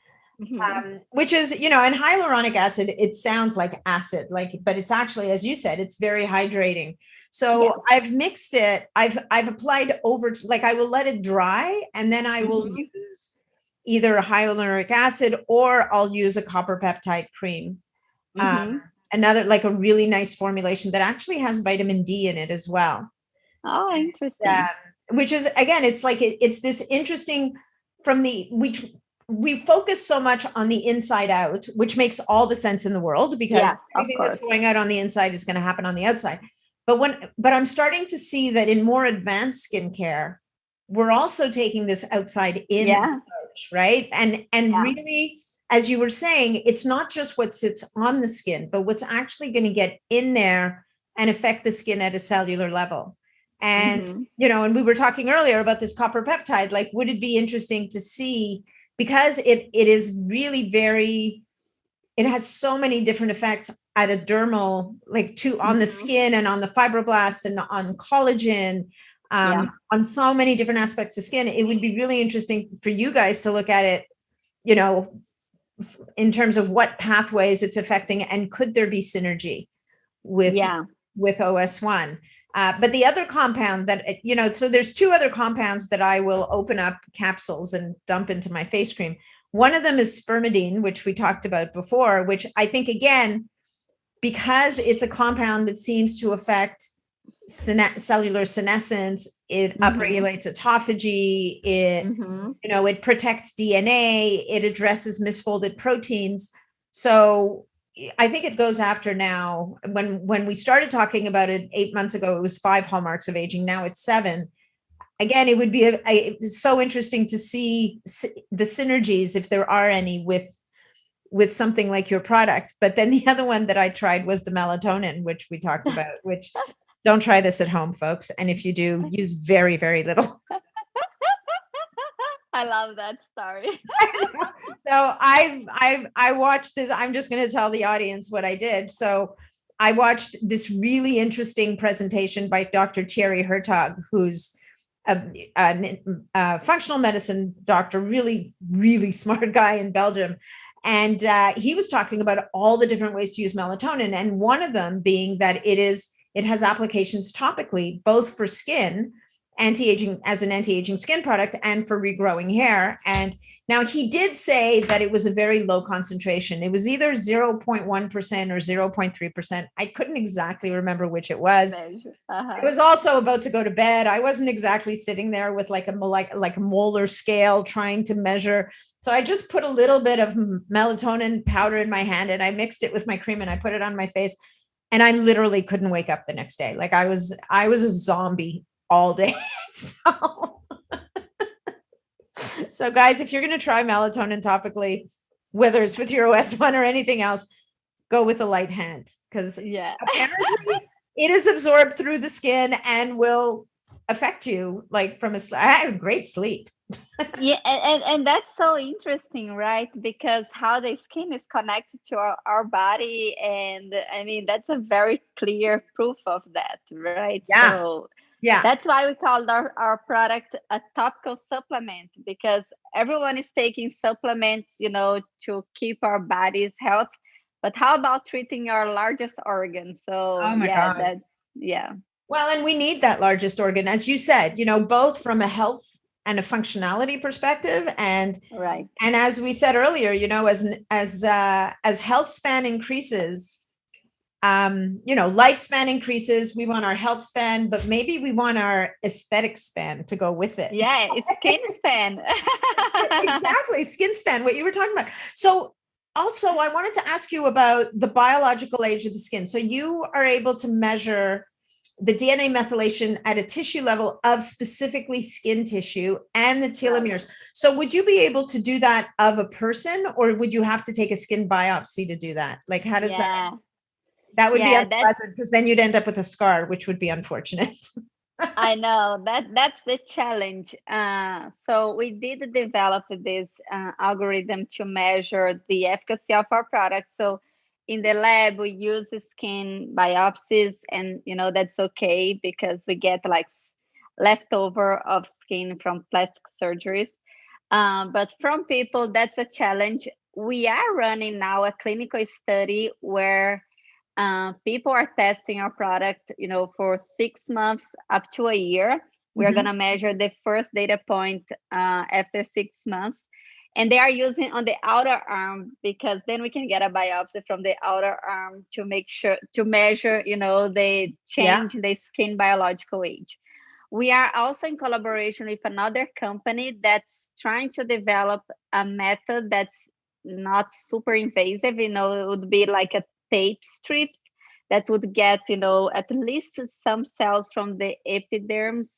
which is, and hyaluronic acid, it sounds like acid, but it's actually, as you said, it's very hydrating. So I've mixed it. I've applied over, I will let it dry, and then I will use either hyaluronic acid or I'll use a copper peptide cream. Another, like a really nice formulation that actually has vitamin D in it as well. Oh, interesting. Which is, again, it's like, it's this interesting which we focus so much on the inside out, which makes all the sense in the world, because everything that's going out on the inside is going to happen on the outside. But I'm starting to see that in more advanced skincare, we're also taking this outside in approach, right? And really, as you were saying, it's not just what sits on the skin, but what's actually going to get in there and affect the skin at a cellular level. And, and we were talking earlier about this copper peptide, like, would it be interesting to see, because it is really it has so many different effects at a dermal, on the skin and on the fibroblasts and on collagen, on so many different aspects of skin. It would be really interesting for you guys to look at it, in terms of what pathways it's affecting, and could there be synergy with OS1? But the other compound that, so there's two other compounds that I will open up capsules and dump into my face cream. One of them is spermidine, which we talked about before, which I think, again, because it's a compound that seems to affect cellular senescence, it upregulates autophagy, it protects DNA, it addresses misfolded proteins. So I think it goes after now. When we started talking about it 8 months ago, it was 5 hallmarks of aging. Now it's 7. Again, it would be it's so interesting to see the synergies, if there are any, with something like your product. But then the other one that I tried was the melatonin, which we talked about, which don't try this at home, folks. And if you do, use very, very little. I love that story. So I watched this. I'm just going to tell the audience what I did. So I watched this really interesting presentation by Dr. Thierry Hertog, who's a functional medicine doctor, really, really smart guy in Belgium. And he was talking about all the different ways to use melatonin. And one of them being that it has applications topically, both for skin, as an anti-aging skin product, and for regrowing hair. And now he did say that it was a very low concentration. It was either 0.1% or 0.3%. I couldn't exactly remember which it was. I was also about to go to bed. I wasn't exactly sitting there with like a molar scale trying to measure. So I just put a little bit of melatonin powder in my hand, and I mixed it with my cream, and I put it on my face. And I literally couldn't wake up the next day. Like I was a zombie all day. So guys, if you're going to try melatonin topically, whether it's with your OS1 or anything else, go with a light hand, because Yeah. apparently it is absorbed through the skin and will affect you like from I had great sleep. Yeah, and that's so interesting, right? Because how the skin is connected to our body. And I mean, that's a very clear proof of that, right? Yeah. So Yeah. that's why we called our product a topical supplement, because everyone is taking supplements, to keep our bodies health. But how about treating our largest organ? So Oh my yeah, God. yeah. Well, and we need that largest organ, as you said, both from a health and a functionality perspective. Right. And as we said earlier, as health span increases, lifespan increases, we want our health span, but maybe we want our aesthetic span to go with it. Yeah, it's SkinSpan. Exactly. Skin span, what you were talking about. So also I wanted to ask you about the biological age of the skin. So you are able to measure the DNA methylation at a tissue level of specifically skin tissue and the telomeres. Right. So would you be able to do that of a person, or would you have to take a skin biopsy to do that? Like, how does that would be unpleasant, because then you'd end up with a scar, which would be unfortunate. I know that's the challenge. So we did develop this algorithm to measure the efficacy of our product. So in the lab, we use skin biopsies, and that's okay because we get like leftover of skin from plastic surgeries. But from people, that's a challenge. We are running now a clinical study where people are testing our product, for 6 months up to a year. We're going to measure the first data point after 6 months. And they are using on the outer arm, because then we can get a biopsy from the outer arm to measure, the change in the skin biological age. We are also in collaboration with another company that's trying to develop a method that's not super invasive. It would be like a tape strip that would get, at least some cells from the epidermis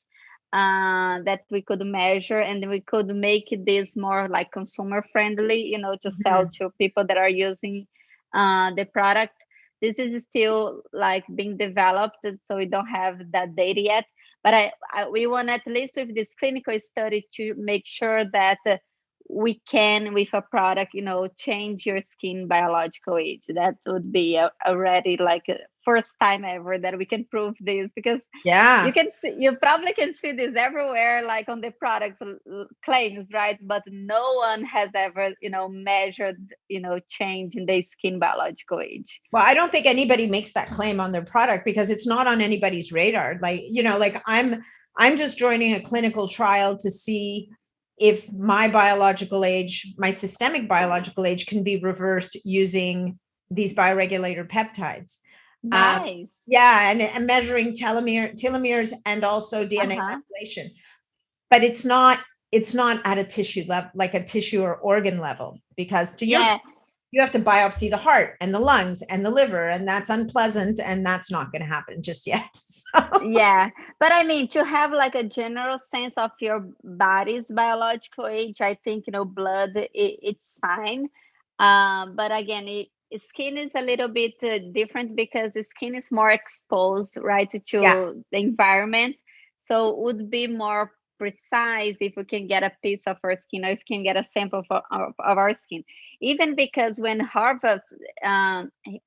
that we could measure, and we could make this more like consumer friendly, to sell to people that are using the product. This is still like being developed, so we don't have that data yet. But we want, at least with this clinical study, to make sure that we can, with a product, change your skin biological age. That would be already like a first time ever that we can prove this, because you probably can see this everywhere, like on the products claims, right? But no one has ever, measured, change in the skin biological age. Well, I don't think anybody makes that claim on their product because it's not on anybody's radar. Like, I'm just joining a clinical trial to see if my systemic biological age can be reversed using these bioregulator peptides. Nice. And measuring telomeres and also DNA methylation. But it's not at a tissue level, like a tissue or organ level, because you have to biopsy the heart and the lungs and the liver, and that's unpleasant, and that's not going to happen just yet. So. Yeah, but I mean, to have like a general sense of your body's biological age, I think, blood, it's fine. But again, skin is a little bit different, because the skin is more exposed, right, to the environment. So it would be more precise if we can get a piece of our skin, or if we can get a sample of our skin. Even because when Harvard,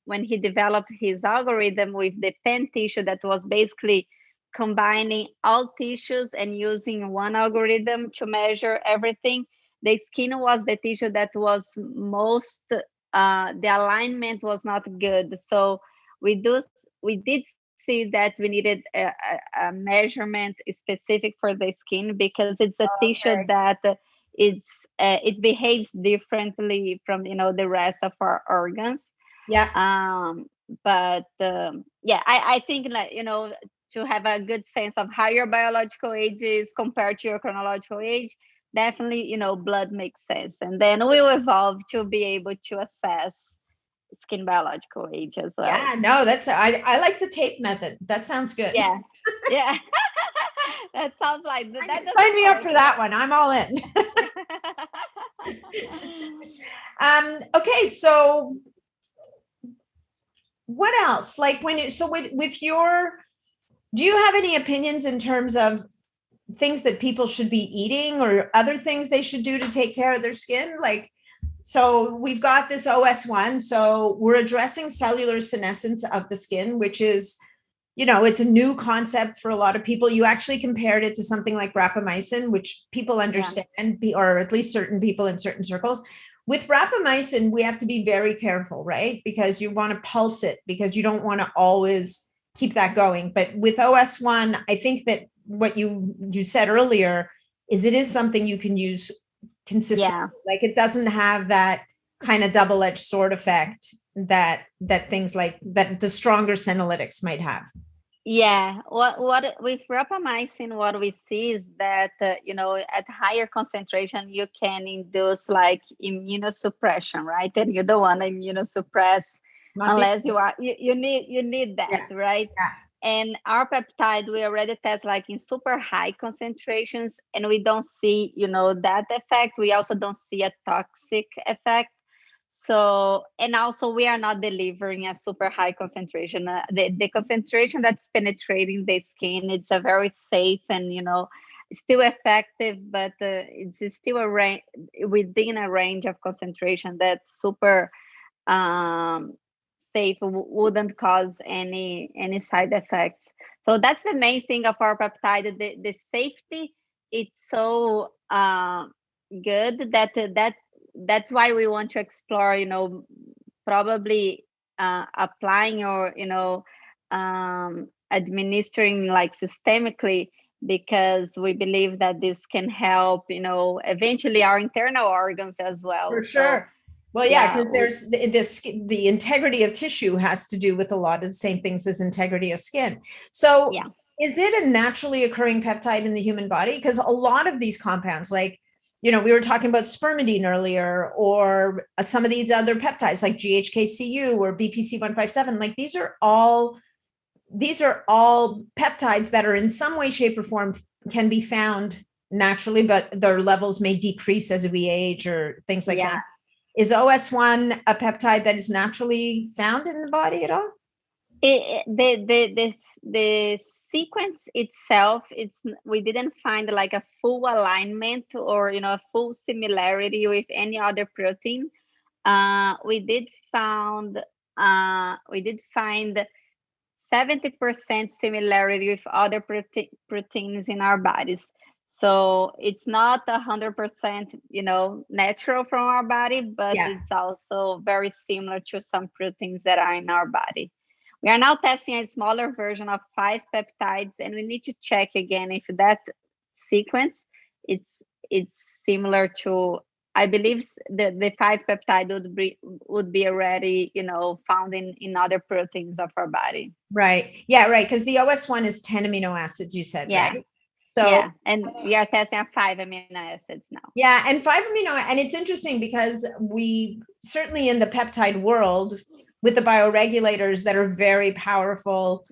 when he developed his algorithm with the pen tissue, that was basically combining all tissues and using one algorithm to measure everything, the skin was the tissue that was most, the alignment was not good. So we did see that we needed a measurement specific for the skin, because it's a tissue that it behaves differently from the rest of our organs. But I think that to have a good sense of how your biological age is compared to your chronological age, definitely blood makes sense, and then we'll evolve to be able to assess skin biological age as well. That's I like the tape method. That sounds good. Yeah that sounds like that. Sign me up for that one. I'm all in. Okay, so what else? Like with your, do you have any opinions in terms of things that people should be eating or other things they should do to take care of their skin? Like, so we've got this OS1. So we're addressing cellular senescence of the skin, which is, it's a new concept for a lot of people. You actually compared it to something like rapamycin, which people understand, or at least certain people in certain circles. With rapamycin, we have to be very careful, right? Because you want to pulse it, because you don't want to always keep that going. But with OS1, I think that what you said earlier is it is something you can use consistently. Yeah. Like it doesn't have that kind of double-edged sword effect that things like that the stronger senolytics might have. Yeah, what with rapamycin, what we see is that at higher concentration you can induce like immunosuppression, right? And you don't want to immunosuppress unless you need that, right? Yeah. And our peptide, we already test like in super high concentrations, and we don't see that effect. We also don't see a toxic effect. So, and also we are not delivering a super high concentration. The concentration that's penetrating the skin, it's a very safe and, still effective, but it's still within a range of concentration that's super safe, wouldn't cause any side effects. So that's the main thing of our peptide. The safety, it's so good that's why we want to explore, probably applying or, administering like systemically, because we believe that this can help, eventually our internal organs as well. For sure. Well, yeah, because there's the integrity of tissue has to do with a lot of the same things as integrity of skin. So is it a naturally occurring peptide in the human body? Because a lot of these compounds, like, we were talking about spermidine earlier, or some of these other peptides like GHKCU or BPC157. Like these are all peptides that are in some way, shape, or form can be found naturally, but their levels may decrease as we age or things like that. Is OS1 a peptide that is naturally found in the body at all? The sequence itself, we didn't find like a full alignment or a full similarity with any other protein. We did find 70% similarity with other proteins in our bodies. So it's not 100%, natural from our body, but it's also very similar to some proteins that are in our body. We are now testing a smaller version of 5 peptides, and we need to check again if that sequence it's similar to, I believe the 5 peptide would be already, found in other proteins of our body. Right. Yeah, right. Because the OS1 is 10 amino acids, you said, right? So and we are testing 5 amino acids now. Yeah, and 5 amino, and it's interesting because we certainly in the peptide world with the bioregulators that are very powerful,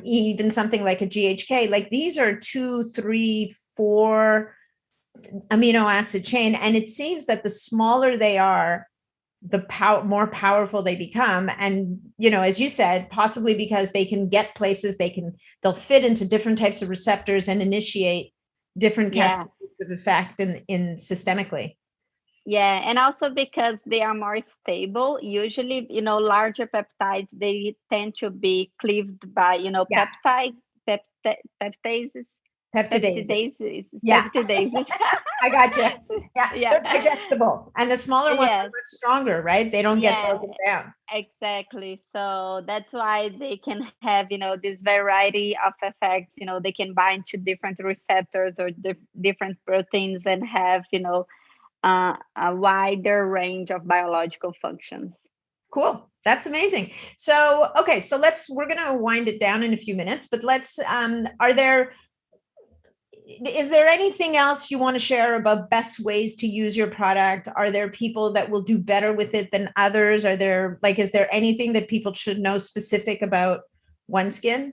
even something like a GHK, like these are 2, 3, 4 amino acid chain, and it seems that the smaller they are, the more powerful they become. And as you said, possibly because they can get places, they'll fit into different types of receptors and initiate different cascades of effect in systemically. Yeah, and also because they are more stable. Usually, larger peptides, they tend to be cleaved by peptidases. Peptidases. Yeah. Peptidases. I got you. Yeah. They're digestible, and the smaller ones are much stronger, right? They don't get broken down. Exactly. So that's why they can have, this variety of effects. They can bind to different receptors or different proteins and have, a wider range of biological functions. Cool. That's amazing. So, okay, so we're going to wind it down in a few minutes, but is there anything else you want to share about best ways to use your product? Are there people that will do better with it than others? Is there anything that people should know specific about OneSkin?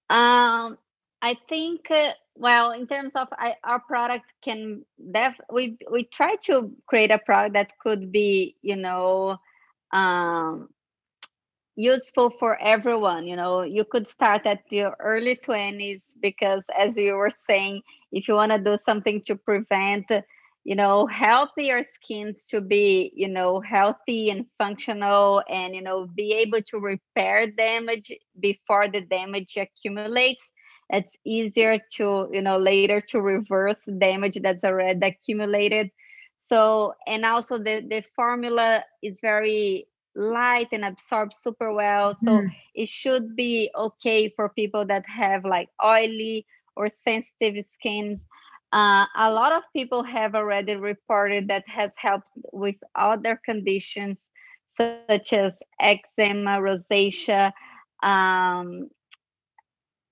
I think, well, in terms of our product we try to create a product that could be, useful for everyone. You could start at your early 20s, because as you were saying, if you want to do something to prevent, help your skins to be, healthy and functional, and, be able to repair damage before the damage accumulates. It's easier to, later to reverse damage that's already accumulated. So, and also the formula is very light and absorbs super well. So Mhm. it should be okay for people that have like oily or sensitive skins. A lot of people have already reported that has helped with other conditions such as eczema, rosacea, um,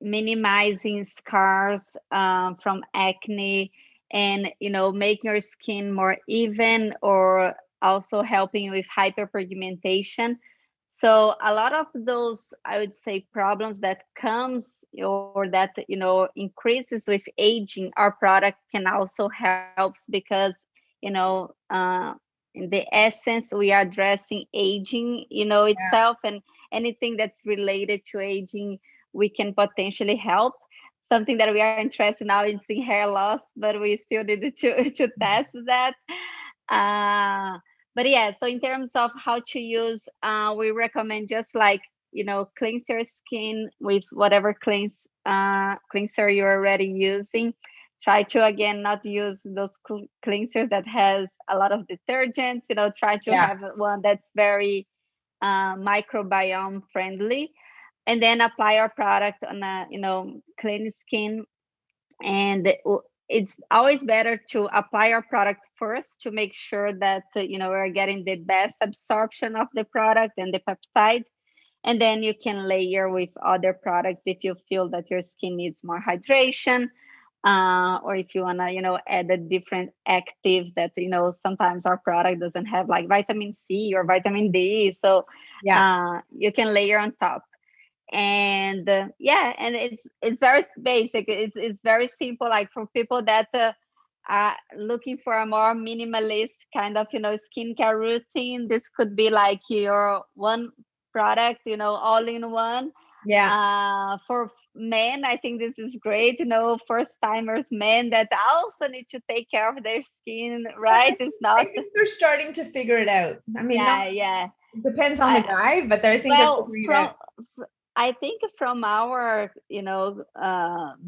minimizing scars from acne, and making your skin more even, or also helping with hyperpigmentation. So a lot of those, I would say, problems that comes or that increases with aging, our product can also helps, because in the essence we are addressing aging itself, and anything that's related to aging we can potentially help. Something that we are interested now in seeing hair loss, but we still need to test that. Uh, but yeah, so in terms of how to use, we recommend just like, cleanse your skin with whatever cleanser you're already using. Try to, again, not use those cleansers that has a lot of detergents. Try to Yeah. have one that's very microbiome friendly, and then apply our product on a clean skin. And it's always better to apply our product first to make sure that we're getting the best absorption of the product and the peptide, and then you can layer with other products if you feel that your skin needs more hydration, or if you want to add a different active that sometimes our product doesn't have, like vitamin C or vitamin D, so Yeah. you can layer on top. And yeah, and it's very basic, it's very simple, like for people that are looking for a more minimalist kind of skincare routine. This could be like your one product, all in one. Yeah. For men, I think this is great, first timers men that also need to take care of their skin, But right? It's I not. think they're starting to figure it out. I mean, not Yeah. depends on the I guy, but I think they're Well, figuring it out. I think from our,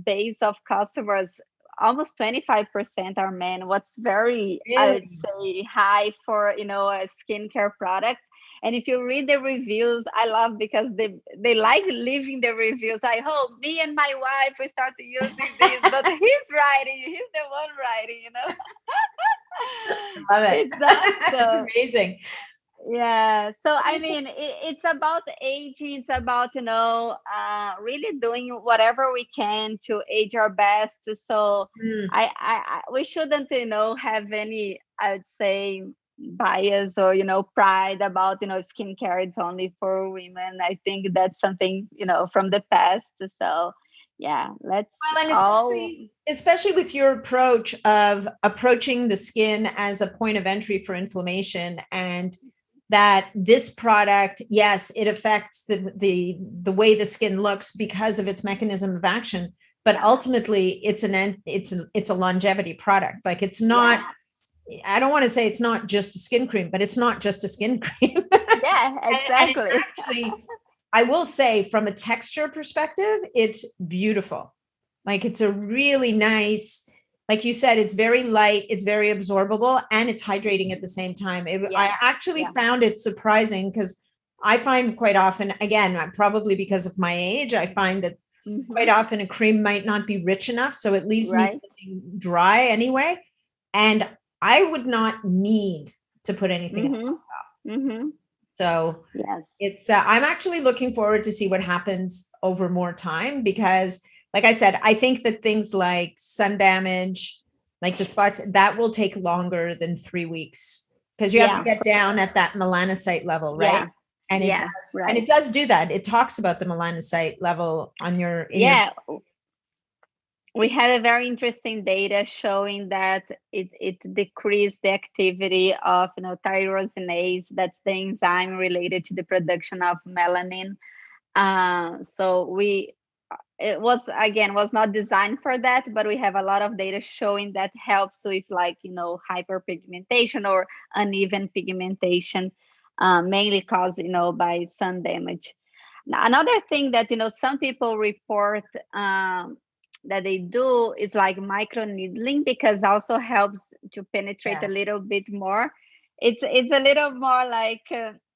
base of customers, almost 25% are men. What's very, I would Really? say, high for, a skincare product. And if you read the reviews, I love, because they like leaving the reviews. I hope me and my wife we start using this, but he's writing, he's the one writing. Love it. It's It's so. amazing. Yeah, so I mean, it's about aging. It's about really doing whatever we can to age our best. So Mm. we shouldn't have any, I would say, bias or pride about skincare. It's only for women. I think that's something from the past. So yeah, let's Well, and all. especially with your approach of approaching the skin as a point of entry for inflammation, and that this product, yes, it affects the way the skin looks because of its mechanism of action, but ultimately it's a longevity product. Like it's not, I don't want to say it's not just a skin cream, but it's not just a skin cream. Yeah, And it's exactly. actually, I will say, from a texture perspective, it's beautiful. Like it's a really nice, like you said, it's very light, it's very absorbable, and it's hydrating at the same time. I actually Yeah. found it surprising because I find quite often, again, probably because of my age, I find that Hmm. quite often a cream might not be rich enough. So it leaves me Right. feeling dry anyway. And I would not need to put anything else on Mm-hmm. top. Mm-hmm. So Yes. it's I'm actually looking forward to see what happens over more time, because like I said, I think that things like sun damage, like the spots, that will take longer than 3 weeks, because you have to Yeah. get down at that melanocyte level, right? Yeah. And it Yeah. does, and Right. it does do that. It talks about the melanocyte level on your in your Yeah. we have a very interesting data showing that it decreased the activity of tyrosinase. That's the enzyme related to the production of melanin. So it was not designed for that, but we have a lot of data showing that helps with hyperpigmentation or uneven pigmentation, mainly caused by sun damage. Another thing that some people report that they do is like micro needling, because also helps to penetrate a little bit more. It's a little more like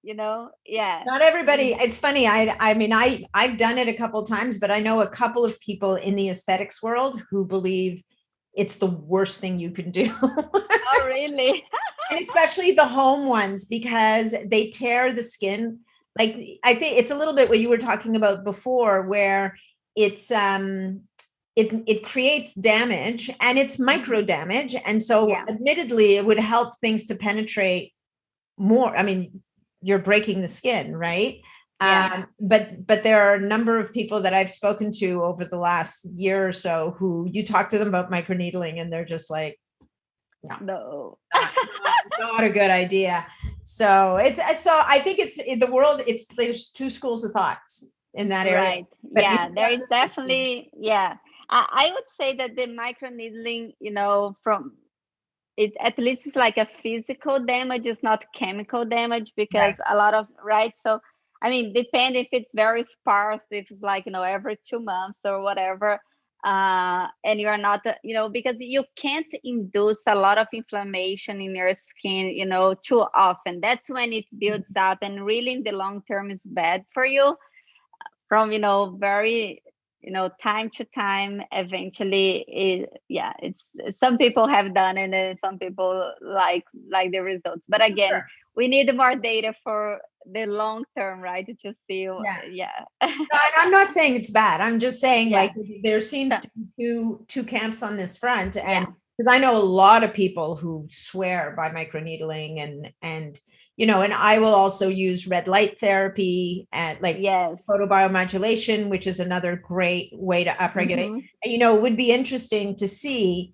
yeah. Not everybody. It's funny. I mean, I've done it a couple of times, but I know a couple of people in the aesthetics world who believe it's the worst thing you can do. Oh, really? And especially the home ones, because they tear the skin. Like, I think it's a little bit what you were talking about before, where it's it creates damage, and it's micro damage. And so admittedly, it would help things to penetrate more. I mean, you're breaking the skin, right? But there are a number of people that I've spoken to over the last year or so who you talk to them about microneedling and they're just like, no. Not a good idea. So so I think it's in the world, there's two schools of thoughts in that area. Right. But there is definitely, I would say that the microneedling, from it, at least it's like a physical damage, it's not chemical damage, because a lot of, so I mean, depend if it's very sparse, if it's like every 2 months or whatever, and you are not because you can't induce a lot of inflammation in your skin too often. That's when it builds up, and really in the long term is bad for you. From very time to time, eventually it's some people have done it and some people like the results, but again, we need more data for the long term, right, to see. No, I'm not saying it's bad. I'm just saying like there seems to be two camps on this front, and because I know a lot of people who swear by microneedling and and I will also use red light therapy and like photobiomodulation, which is another great way to upregulate. And, it would be interesting to see,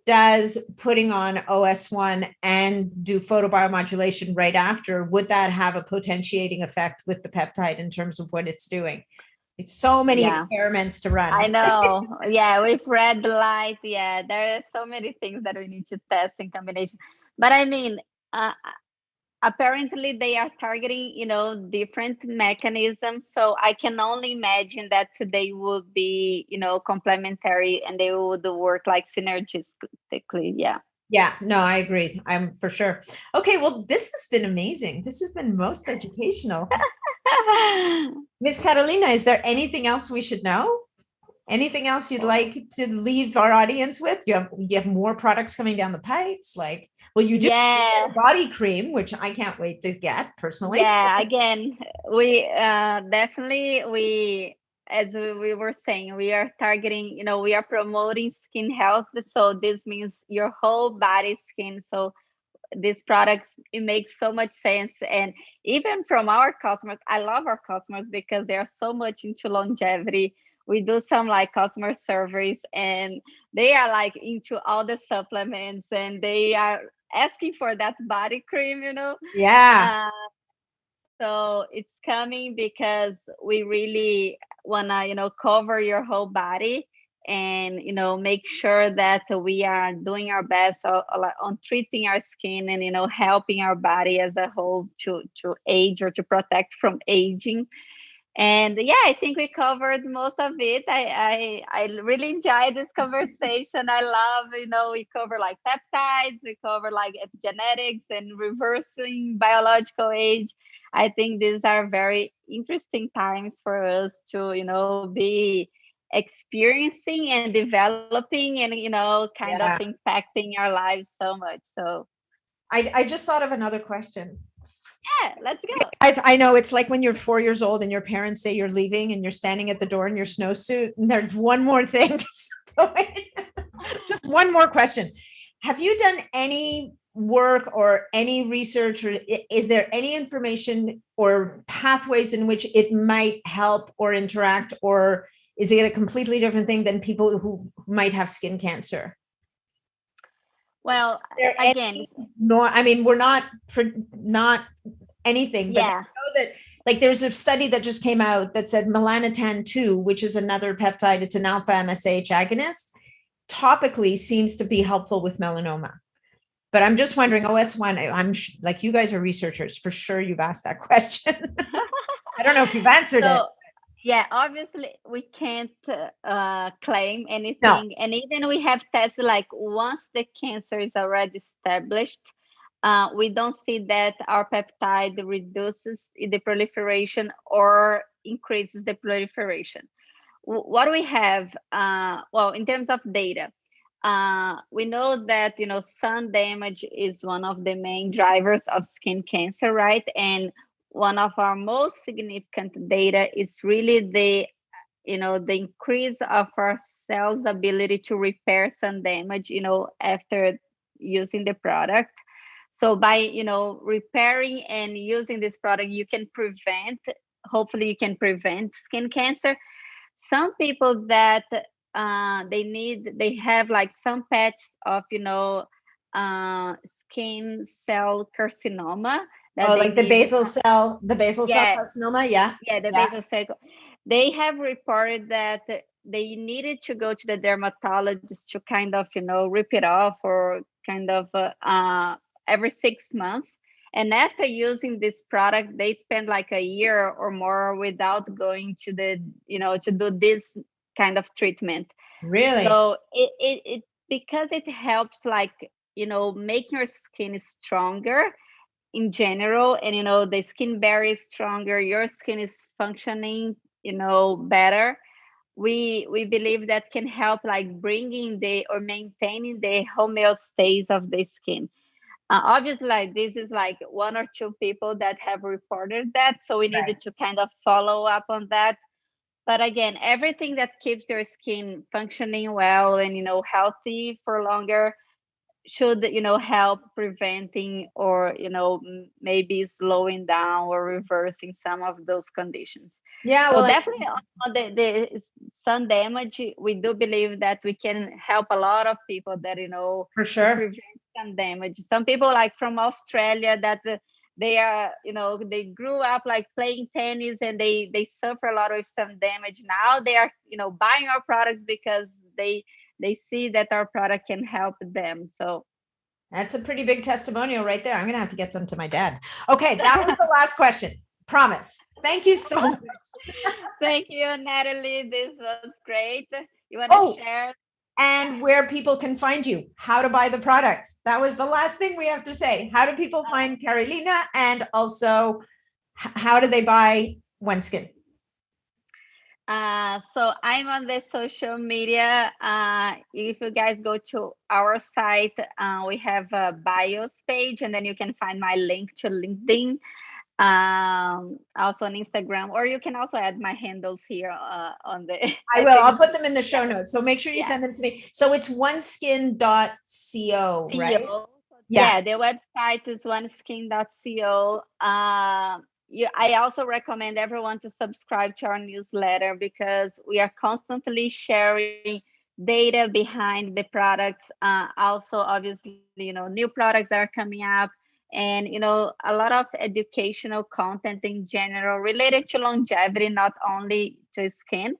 does putting on OS1 and do photobiomodulation right after, would that have a potentiating effect with the peptide in terms of what it's doing? It's so many experiments to run. I know. With red light, there are so many things that we need to test in combination. But I mean, apparently they are targeting different mechanisms, so I can only imagine that they would be complementary, and they would work like synergistically. No, I agree. I'm for sure. Okay, well, this has been amazing. This has been most educational. Miss Carolina, is there anything else we should know? Anything else you'd like to leave our audience with? You have more products coming down the pipes, like, well, you do body cream, which I can't wait to get personally. Again, we definitely, as we were saying, we are targeting, we are promoting skin health. So this means your whole body skin. So these products, it makes so much sense. And even from our customers, I love our customers because they are so much into longevity. We do some like customer surveys, and they are like into all the supplements, and they are asking for that body cream, so it's coming because we really want to cover your whole body, and make sure that we are doing our best on treating our skin, and helping our body as a whole to age, or to protect from aging. And I think we covered most of it. I really enjoyed this conversation. I love, we cover like peptides, we cover like epigenetics and reversing biological age. I think these are very interesting times for us to, be experiencing and developing, and, kind of impacting our lives so much. So I just thought of another question. Let's go. Guys, I know it's like when you're 4 years old and your parents say you're leaving and you're standing at the door in your snowsuit, and there's one more thing. Just one more question. Have you done any work or any research, or is there any information or pathways in which it might help or interact, or Is it a completely different thing than people who might have skin cancer? Well, There again, I mean, we're not anything, but I yeah. know that like there's a study that just came out that said melanotan 2, which is another peptide, it's an alpha MSH agonist, topically seems to be helpful with melanoma. But I'm just wondering, OS1, like you guys are researchers, for sure you've asked that question. I don't know if you've answered it. Yeah, obviously we can't claim No. anything. And even we have tests like once the cancer is already established, we don't see that our peptide reduces the proliferation or increases the proliferation. What we have, well, in terms of data, we know that, sun damage is one of the main drivers of skin cancer, right? And one of our most significant data is really the increase of our cells' ability to repair sun damage, after using the product. So by, repairing and using this product, hopefully you can prevent skin cancer. Some people that they have like some patches of, skin cell carcinoma that like the basal cell carcinoma. Yeah. Yeah, the basal cell. They have reported that they needed to go to the dermatologist to kind of, rip it off, or kind of every 6 months. And after using this product, they spend like a year or more without going to to do this kind of treatment. Really? So it because it helps, like, make your skin stronger in general, and the skin barrier is stronger, your skin is functioning better. We believe that can help, like, bringing or maintaining the homeostasis of the skin. Obviously, like, this is like 1 or 2 people that have reported that, so we needed to kind of follow up on that. But again, everything that keeps your skin functioning well and healthy for longer should help preventing, or maybe slowing down or reversing some of those conditions. Yeah, So well, definitely on the sun damage, we do believe that we can help a lot of people that for to sure. prevent sun damage. Some people, like from Australia, that they are they grew up like playing tennis, and they suffer a lot of sun damage. Now they are buying our products because they see that our product can help them. So that's a pretty big testimonial right there. I'm gonna have to get some to my dad. Okay, that was the last question. Promise. Thank you so much. Thank you, Natalie. This was great. You want to share? And where people can find you, how to buy the product. That was the last thing we have to say. How do people find Carolina? And also, how do they buy OneSkin? So I'm on the social media. If you guys go to our site, we have a bios page, and then you can find my link to LinkedIn, also on Instagram, or you can also add my handles here on the. I will. I'll put them in the show notes. So make sure you send them to me. So it's oneskin.co, right? Yeah, the website is oneskin.co. I also recommend everyone to subscribe to our newsletter, because we are constantly sharing data behind the products. Also, obviously, new products that are coming up, and a lot of educational content in general related to longevity, not only to skin.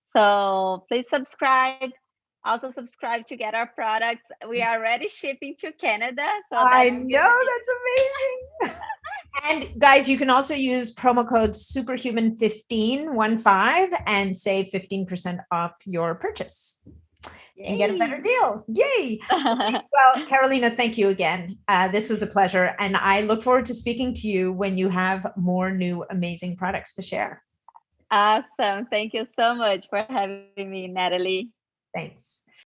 So please subscribe. Also subscribe to get our products. We are already shipping to Canada. So I know, that's amazing. And guys, you can also use promo code superhuman15 and save 15% off your purchase. Yay. And get a better deal. Yay. Well, Carolina, thank you again. This was a pleasure. And I look forward to speaking to you when you have more new amazing products to share. Awesome. Thank you so much for having me, Natalie. Thanks.